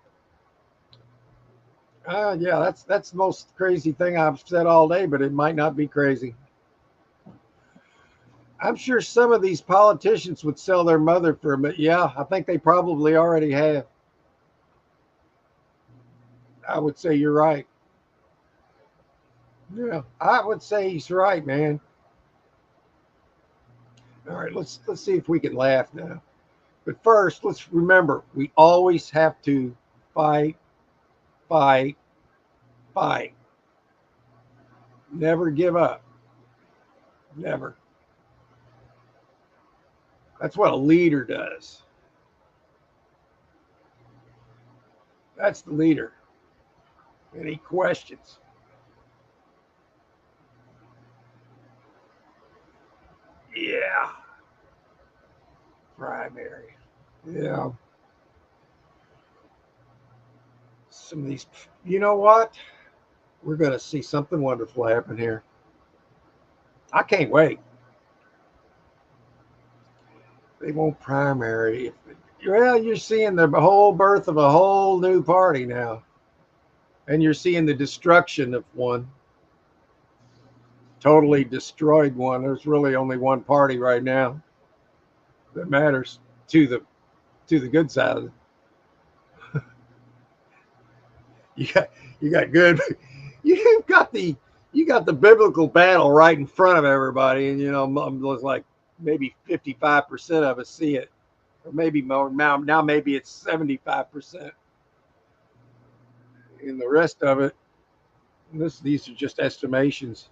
Yeah, that's the most crazy thing I've said all day, but it might not be crazy. I'm sure some of these politicians would sell their mother for a minute. Yeah, I think they probably already have. I would say you're right. Yeah, I would say he's right, man. All right, let's see if we can laugh now. But first, let's remember we always have to fight, fight, fight. Never give up. Never. That's what a leader does. That's the leader. Any questions? Yeah. Primary. Yeah. Some of these, you know what? We're going to see something wonderful happen here. I can't wait. They won't primary. Well, you're seeing the whole birth of a whole new party now. And you're seeing the destruction of one. Totally destroyed one. There's really only one party right now that matters to the good side of it. you got good. You got the biblical battle right in front of everybody, and looks like maybe 55% of us see it, or maybe more now. Maybe it's 75%, and the rest of it. These are just estimations,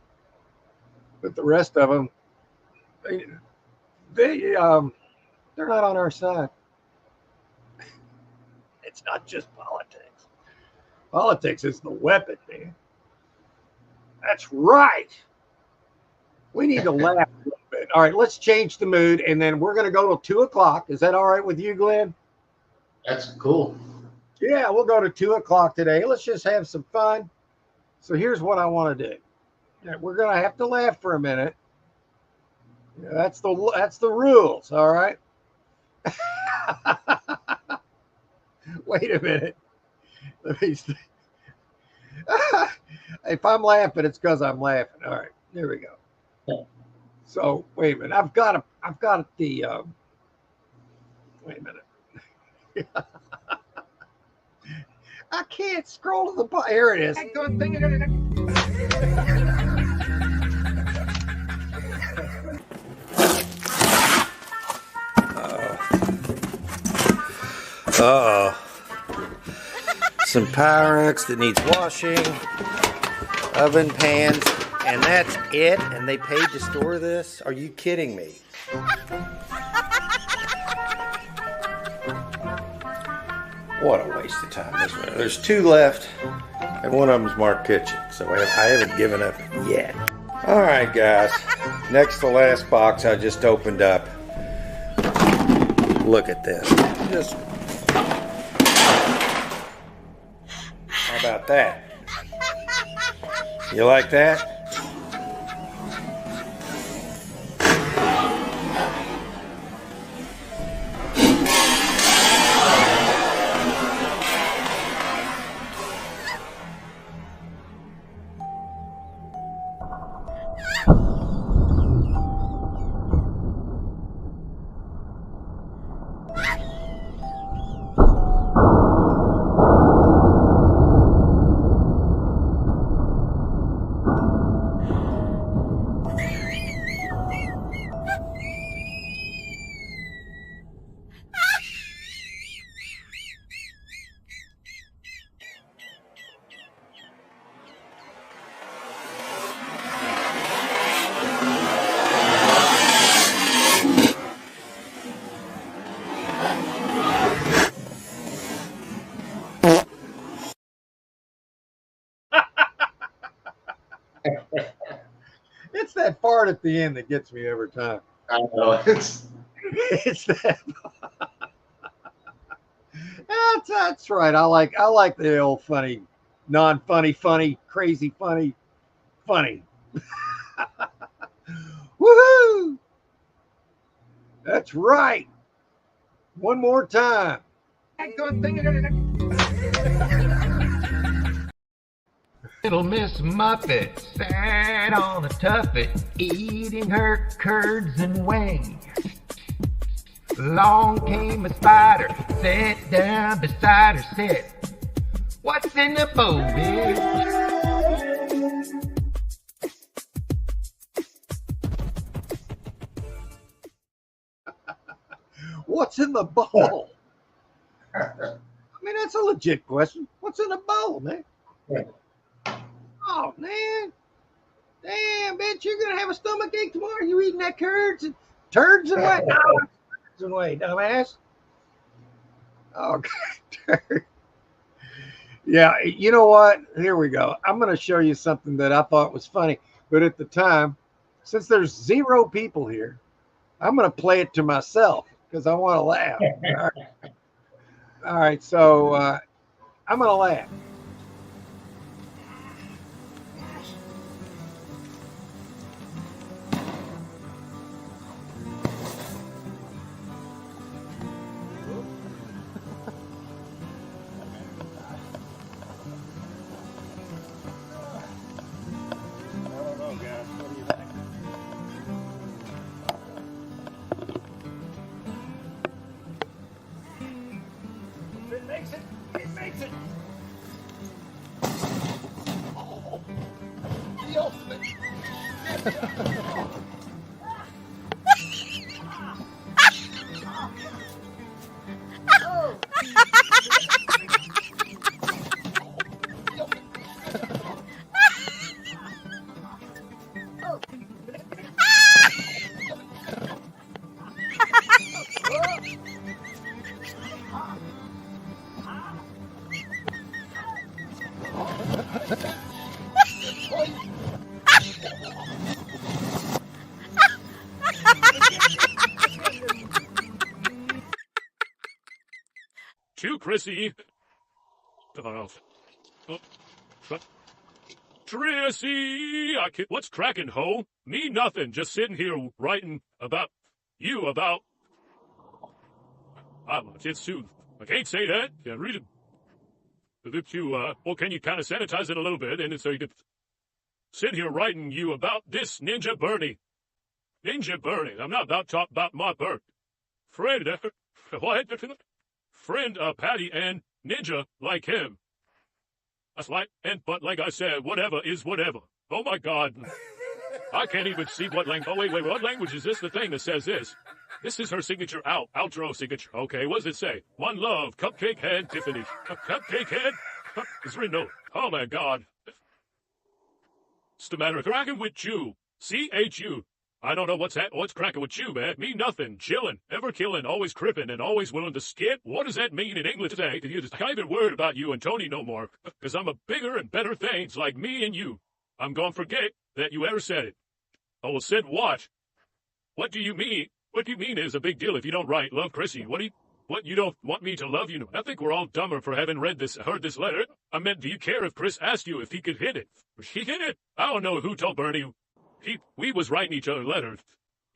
but the rest of them, they're not on our side. It's not just politics. Politics is the weapon, man. That's right. We need to laugh a little bit. All right, let's change the mood, and then we're going to go till 2:00. Is that all right with you, Glenn? That's cool. Yeah, we'll go to 2:00 today. Let's just have some fun. So here's what I want to do. We're going to have to laugh for a minute. That's the rules. All right. Wait a minute. Let me see. If I'm laughing, it's because I'm laughing. All right, there we go. So wait a minute. I've got the. Wait a minute. I can't scroll to the. Here it is. Uh-oh. Some Pyrex that needs washing, oven pans, and that's it? And they paid to store this? Are you kidding me? What a waste of time. There's 2 left, and one of them's marked kitchen, so I haven't given up yet. All right, guys. Next to last box I just opened up. Look at this. How about that? You like that? It's that fart at the end that gets me every time. I know. It's that. That's right. I like the old funny, non-funny, funny, crazy, funny. Woohoo! That's right. One more time. Little Miss Muffet sat on a tuffet, eating her curds and whey. Along came a spider, sat down beside her, said, "What's in the bowl, bitch?" What's in the bowl? I mean, that's a legit question. What's in the bowl, man? Oh, man. Damn, bitch, you're going to have a stomach ache tomorrow. You eating that turds and whey? No, turds and whey, dumbass. Oh, God. Yeah, you know what? Here we go. I'm going to show you something that I thought was funny. But at the time, since there's 0 people here, I'm going to play it to myself because I want to laugh. All right, so I'm going to laugh. It makes it. Oh, the ultimate. To Chrissy. Trissy, what's cracking, ho? Me nothing, just sitting here writing about you, about... it's too... I can't say that. Yeah, read it. If you, well, can you kind of sanitize it a little bit, and so you could sit here writing you about this Ninja Bernie. Ninja Bernie. I'm not about to talk about my bird. Friend, what? Friend, Patty and Ninja like him. That's like, but like I said, whatever is whatever. Oh my God. I can't even see what language. Oh, wait, what language is this? The thing that says this. This is her signature outro signature. Okay, what does it say? One love, Cupcake Head, Tiffany. Cupcake Head? It's written over. Oh my God. What's the matter? Cracking with you. CHU. I don't know what's cracking with you, man. Me nothing. Chillin', ever killing, always crippin', and always willing to skip. What does that mean in English today? Can you just can't even word about you and Tony no more? Because I'm a bigger and better things like me and you. I'm gonna forget that you ever said it. Oh, well, said what? What do you mean? What do you mean is a big deal if you don't write love Chrissy? What, you don't want me to love you? I think we're all dumber for having heard this letter. I meant, do you care if Chris asked you if he could hit it? He hit it? I don't know who told Bernie. We was writing each other letters.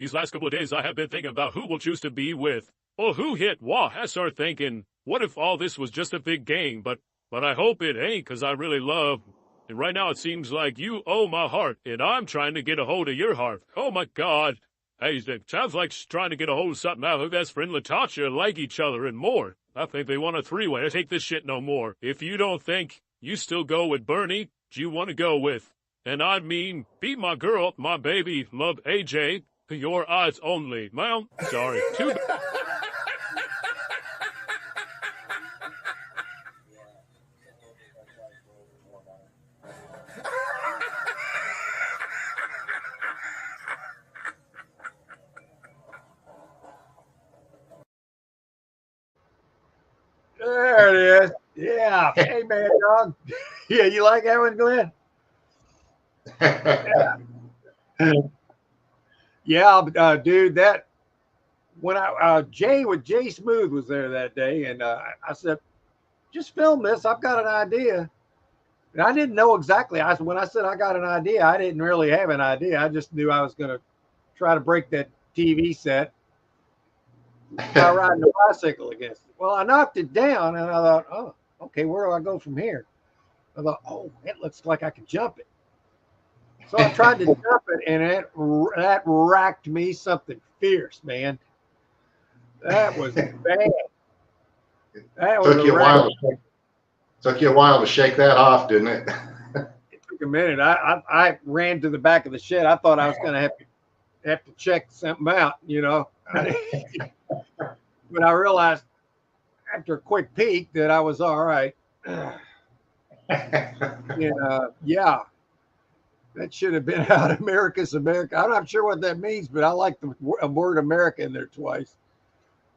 These last couple of days I have been thinking about who we'll choose to be with. Or who hit what? I started thinking, what if all this was just a big game? But I hope it ain't, because I really love... And right now it seems like you owe my heart, and I'm trying to get a hold of your heart. Oh my God. Hey, it sounds like trying to get a hold of something out. Her best friend Latasha like each other and more. I think they want a 3-way. I take this shit no more. If you don't think you still go with Bernie, do you want to go with... And I mean, be my girl, my baby, love AJ, your eyes only. Well, sorry. Too bad. There it is. Yeah. Hey, man, dog. Yeah, you like that one, Glenn? Yeah, dude, that when Jay Smooth was there that day, and I said, just film this. I've got an idea. And I didn't know exactly. When I said I got an idea, I didn't really have an idea. I just knew I was going to try to break that TV set by riding a bicycle against it. Well, I knocked it down, and I thought, oh, okay, where do I go from here? I thought, oh, it looks like I could jump it. So I tried to jump it, and that racked me something fierce, man. That was bad. That was Took a you a rack. while. Took you a while to shake that off, didn't it? It took a minute. I ran to the back of the shed. I thought I was going to have to check something out, you know. But I realized after a quick peek that I was all right. And yeah, that should have been out. America's America. I'm not sure what that means, but I like the word America in there twice.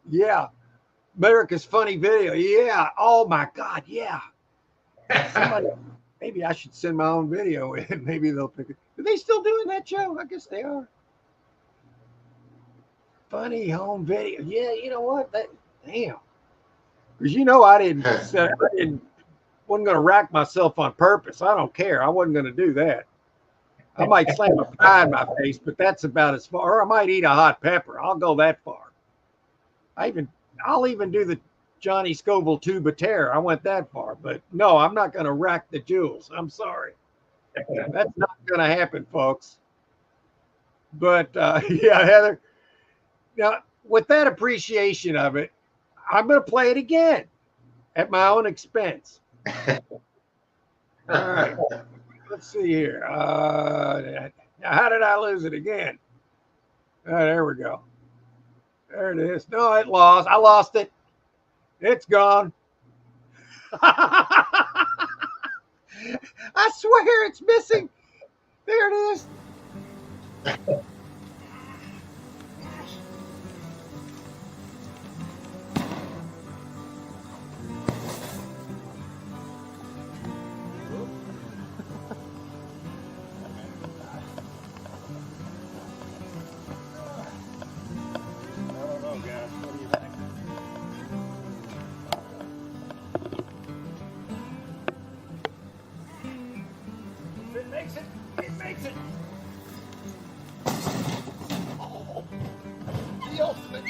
Yeah. America's Funny Video. Yeah. Oh my God. Yeah. Somebody, maybe I should send my own video in. Maybe they'll pick it. Are they still doing that show? I guess they are. Funny Home Video. Yeah. You know what? Damn. Because you know I wasn't going to rack myself on purpose. I don't care. I wasn't going to do that. I might slam a pie in my face, but that's about as far. Or I might eat a hot pepper. I'll go that far. I'll even do the Johnny Scoville tube of terror. I went that far, but no, I'm not going to rack the jewels. I'm sorry. That's not going to happen, folks. But yeah, Heather. Now, with that appreciation of it, I'm going to play it again at my own expense. All right. Let's see here. Now, how did I lose it again? There we go. There it is. No, it lost. I lost it. It's gone. I swear it's missing. There it is. It makes it. Oh, the ultimate.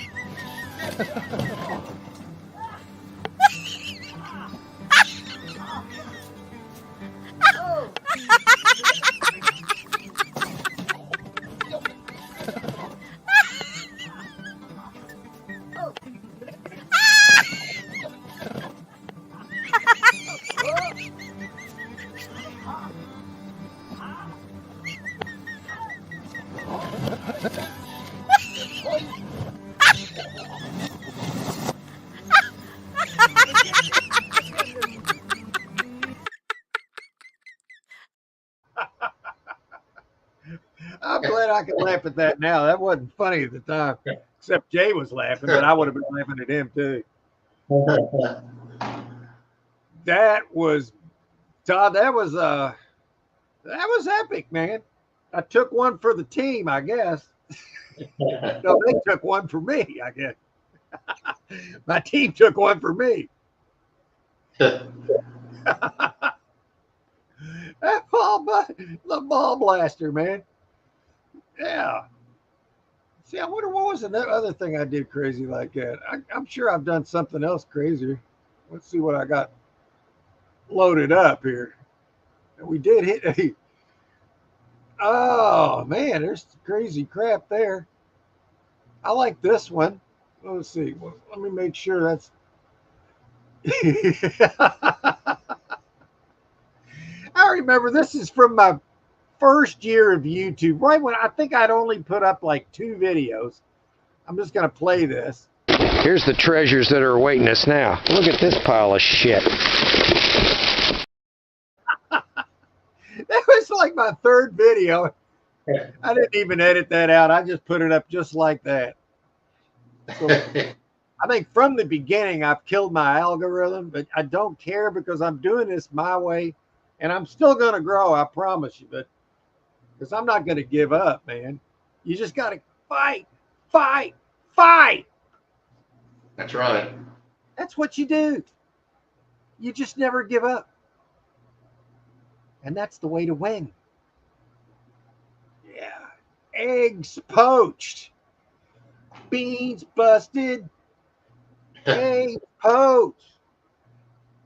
I'm glad I can laugh at that now. That wasn't funny at the time, except Jay was laughing, but I would have been laughing at him too. That was Todd. That was epic, man. I took one for the team, I guess. No, they took one for me, I guess. My team took one for me. That the ball blaster, man. Yeah. See, I wonder what was the other thing I did crazy like that. I'm sure I've done something else crazier. Let's see what I got loaded up here. We did hit a. Oh man, there's crazy crap there. I like this one. Let's see. Well, let me make sure that's. I remember this is from my first year of YouTube, right when I think I'd only put up like 2 videos. I'm just going to play this. Here's the treasures that are awaiting us now. Look at this pile of shit. That was like my 3rd video. I didn't even edit that out. I just put it up just like that. So I think from the beginning, I've killed my algorithm, but I don't care because I'm doing this my way and I'm still going to grow. I promise you, but because I'm not going to give up, man. You just got to fight, fight, fight. That's right. That's what you do. You just never give up. And that's the way to win. Yeah. Eggs poached. Beans busted. Eggs poached.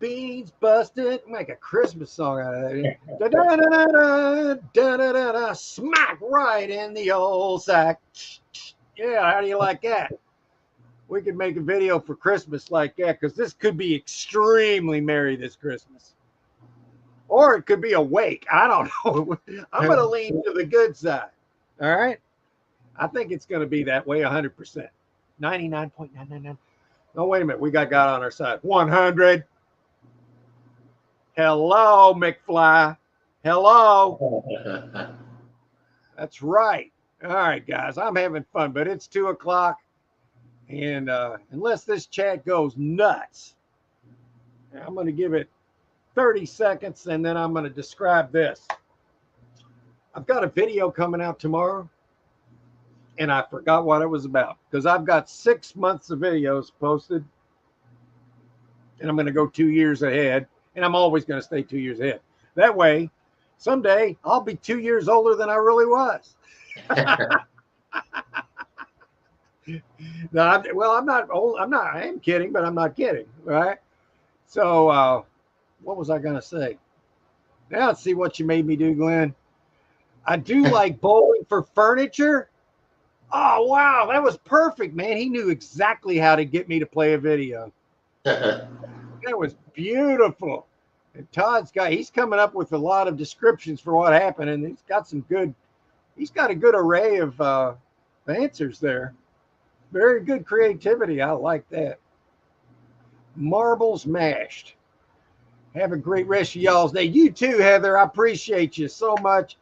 beans busted. Make a Christmas song out of that. Da da da da da da da da da. Smack right in the old sack. Yeah, how do you like that? We could make a video for Christmas like that because this could be extremely merry this Christmas. Or it could be a wake. I don't know. I'm going to lean to the good side. All right. I think it's going to be that way 100%. 99.999. No, wait a minute. We got God on our side. 100. Hello, McFly. Hello. That's right. All right, guys. I'm having fun, but it's 2 o'clock. And unless this chat goes nuts, I'm going to give it 30 seconds and then I'm going to describe this. I've got a video coming out tomorrow and I forgot what it was about because I've got 6 months of videos posted and I'm going to go 2 years ahead and I'm always going to stay 2 years ahead. That way, someday I'll be 2 years older than I really was. No, I'm not old. I am kidding, but I'm not kidding. Right. So, what was I going to say? Now let's see what you made me do, Glenn. I do like bowling for furniture. Oh, wow. That was perfect, man. He knew exactly how to get me to play a video. That was beautiful. And he's coming up with a lot of descriptions for what happened. And he's got a good array of answers there. Very good creativity. I like that. Marbles mashed. Have a great rest of y'all's day. You too, Heather. I appreciate you so much.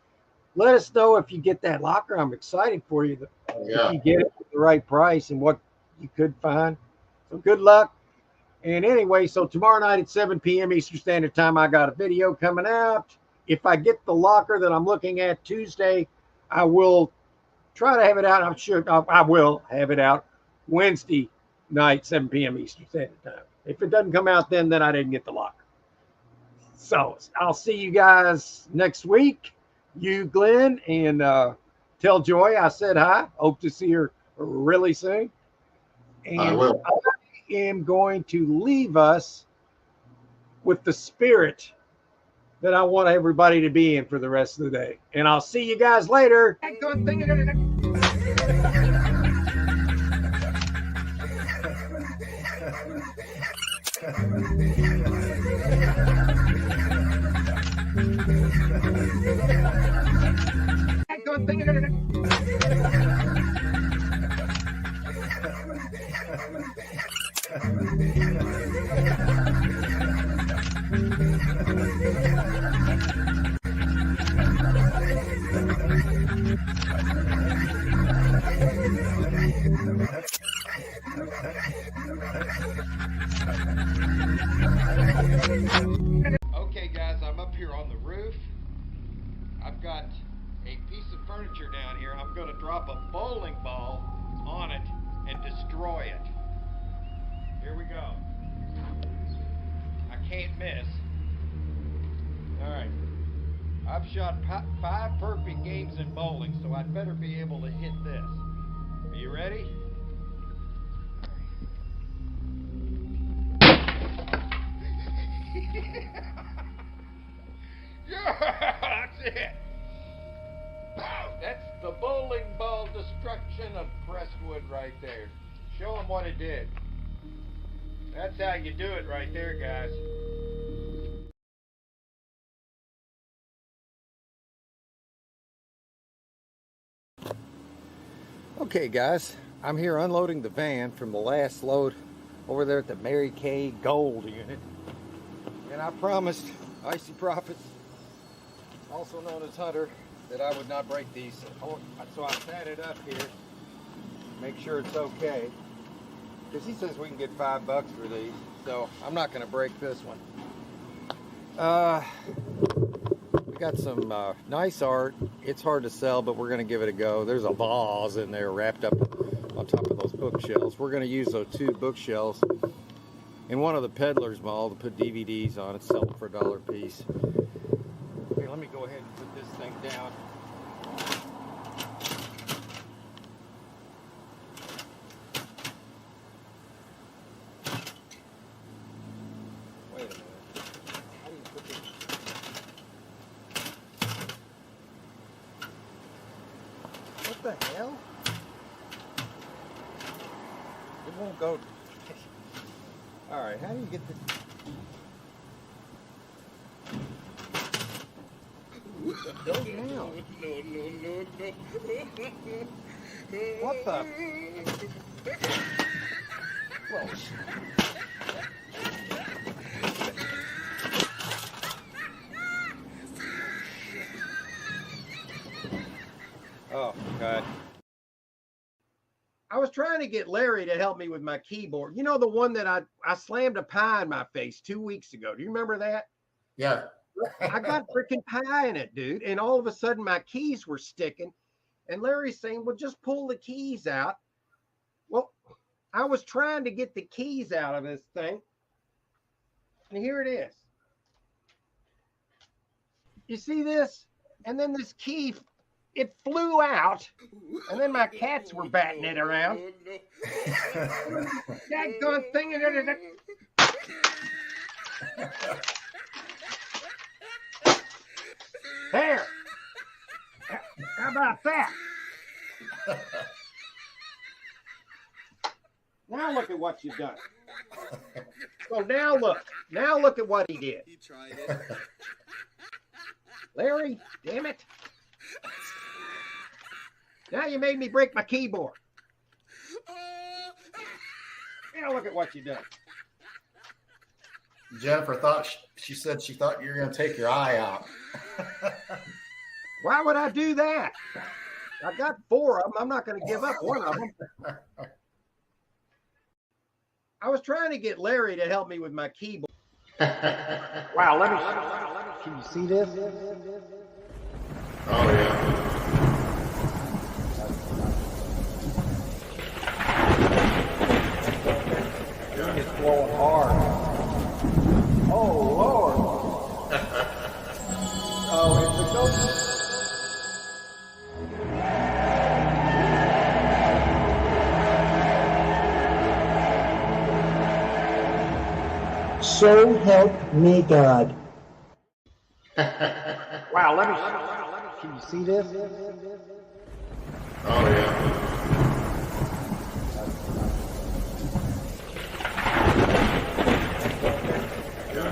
Let us know if you get that locker. I'm excited for you. If you get it at the right price and what you could find. So good luck. And anyway, so tomorrow night at 7 p.m. Eastern Standard Time, I got a video coming out. If I get the locker that I'm looking at Tuesday, I will try to have it out. I'm sure I will have it out Wednesday night, 7 p.m. Eastern Standard Time. If it doesn't come out then I didn't get the locker. So I'll see you guys next week. You, Glenn, and tell Joy I said hi. Hope to see her really soon. And I will. I am going to leave us with the spirit that I want everybody to be in for the rest of the day. And I'll see you guys later. Okay, guys, I'm up here on the roof. I've got a piece of furniture down here. I'm going to drop a bowling ball on it and destroy it. Here we go. I can't miss. All right. I've shot 5 perfect games in bowling, so I'd better be able to hit this. Are you ready? Yeah, that's it. That's the bowling ball destruction of Presswood right there. Show them what it did. That's how you do it right there, guys. Okay, guys, I'm here unloading the van from the last load over there at the Mary Kay Gold unit. And I promised Icy Profits, also known as Hunter, that I would not break these. So I sat it up here, make sure it's okay. Because he says we can get $5 for these, so I'm not going to break this one. We got some nice art. It's hard to sell, but we're going to give it a go. There's a vase in there wrapped up on top of those bookshelves. We're going to use those 2 bookshelves in one of the peddler's mall to put DVDs on it, sell them for $1 a piece. Okay, let me go ahead and put this thing down. Wait a minute. What the hell? It won't go. All right, how do you get this? Go down. No. What the? Whoa. Oh, God. I was trying to get Larry to help me with my keyboard. You know, the one that I slammed a pie in my face 2 weeks ago. Do you remember that? Yeah. I got freaking pie in it, dude. And all of a sudden my keys were sticking. And Larry's saying, well, just pull the keys out. Well, I was trying to get the keys out of this thing. And here it is. You see this? And then this key, it flew out. And then my cats were batting it around. Daggone thing. There. How about that? Now look at what you've done. So now look at what he did. He tried it. Larry, damn it. Now you made me break my keyboard. Now look at what you've done. Jennifer thought she said she thought you were going to take your eye out. Why would I do that? I got 4 of them. I'm not going to give up one of them. I was trying to get Larry to help me with my keyboard. Wow, let me. Can you see this? Oh, yeah. It's blowing hard. Oh, Lord. Oh, it's a ghost. So help me God. Wow, let me. Can you see this? Oh, yeah.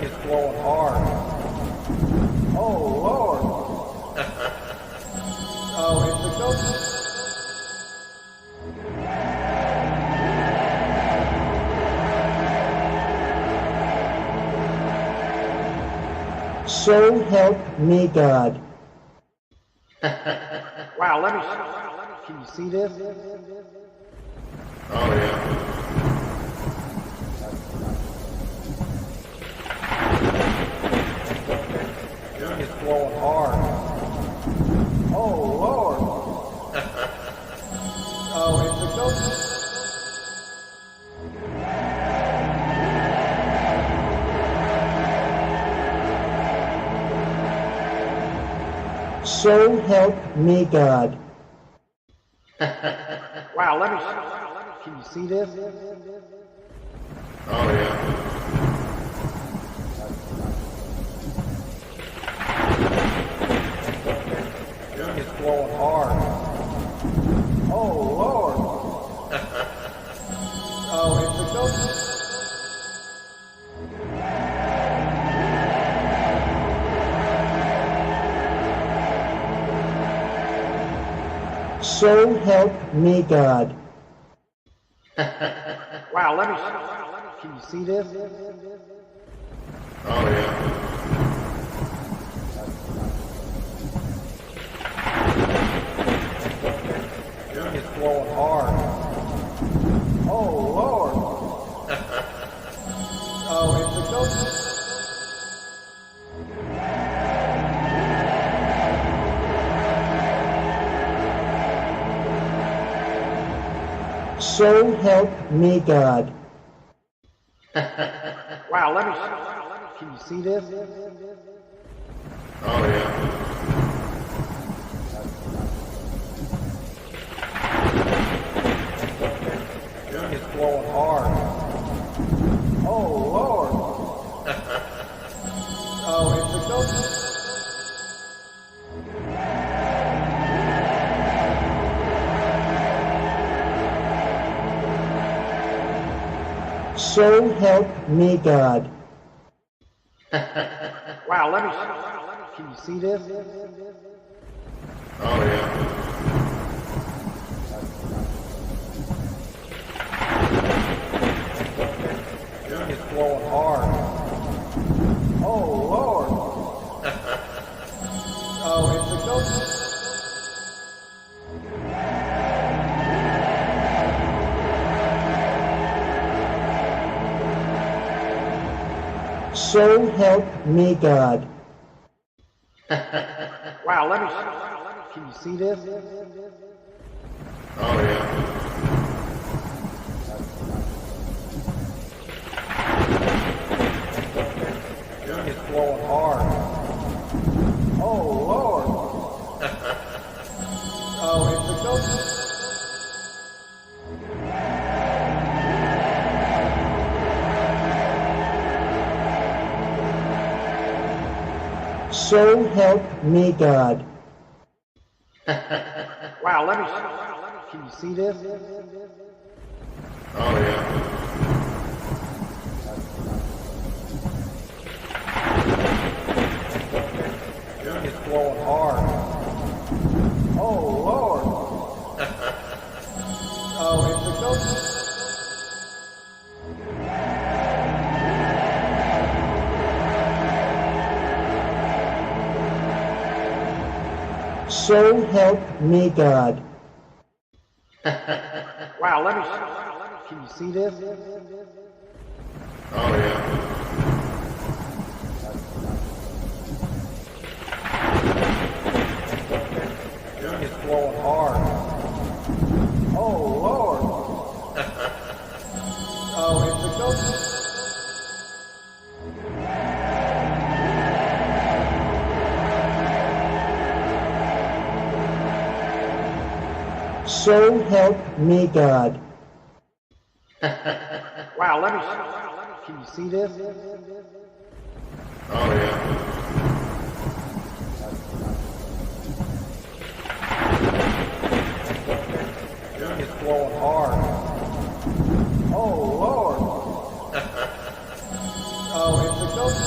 It's blowing hard. Oh, Lord. Oh, it's a ghost. So help me God. Wow, let me. Can you see this? Oh, yeah. It's blowing hard. Oh, Lord. Oh, it's a ghost. So help me God. Wow, let me. Can you see this? Oh, yeah. It's blowing hard. Oh, Lord. Oh, it's a ghost. So help me God. Wow, let me. Can you see this? Oh, yeah. It's blowing hard. Oh, Lord. Oh, it's a ghost. So help me God. Wow, let me. Can you see this? Oh, yeah. It's blowing hard. Oh, Lord. Oh, it's a ghost. So help me God. Wow, let me. Can you see this? Oh yeah. It's blowing hard. Oh Lord. Oh, it's a ghost. So help me God. Wow, let me. Can you see this? Oh yeah. It's blowing hard. Oh Lord. Oh, it's a ghost. So help me God. Wow, let me. Can you see this? Oh yeah. It's blowing hard. Oh Lord. Oh, it's a ghost. So help me God. Wow, let me. Can you see this? Oh yeah. It's blowing hard. Oh Lord. Oh, it's a ghost. So help me God. Wow, let me. Can you see this? Oh yeah. It's blowing hard. Oh Lord. Oh, it's a ghost.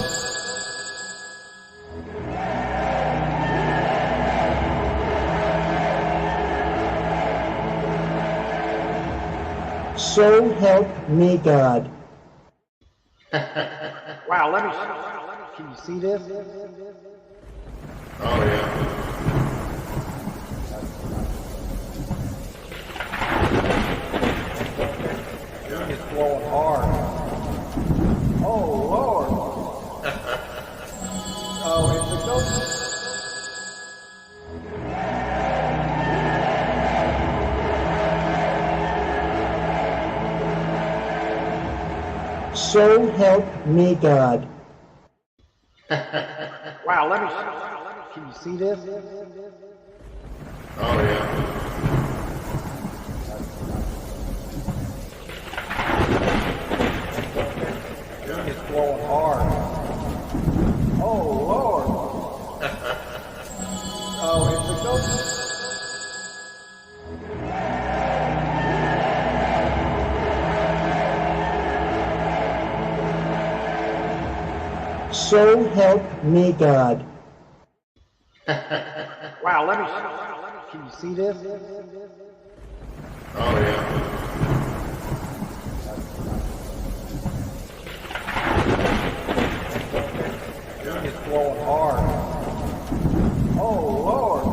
So help me God. Wow, let me. Can you see this? Oh yeah. It's blowing hard. Oh Lord. Oh, it's a ghost. So help me God. Wow, let me. Can you see this? Oh yeah. It's blowing hard. Oh Lord. Oh, it's a ghost. So help me God. Wow, let me. Can you see this? Oh yeah. It's blowing hard. Oh Lord.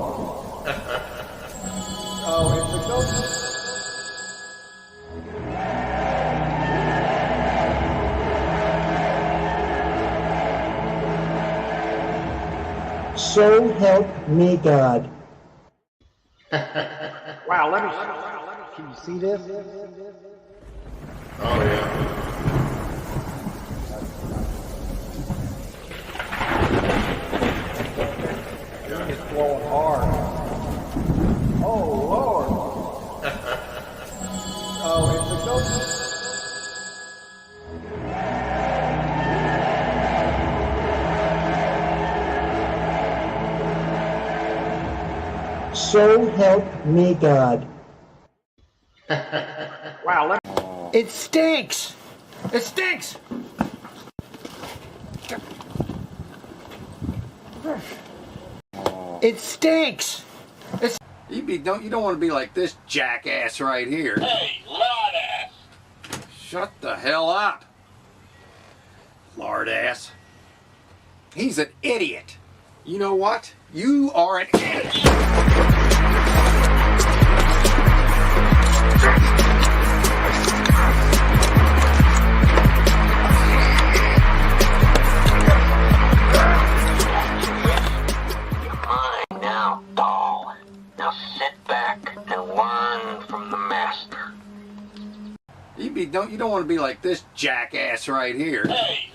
Oh, it's a ghost. So help me God. Wow, let me. Can you see this? Oh yeah. It's blowing hard. Oh Lord. Oh, it's a ghost. So help me God. Wow, let me. It stinks. It stinks! It stinks! You don't want to be like this jackass right here. Hey, lard ass! Shut the hell up, lard ass. He's an idiot. You know what? You are an idiot. Now, doll. Now sit back and learn from the master. You don't want to be like this jackass right here. Hey,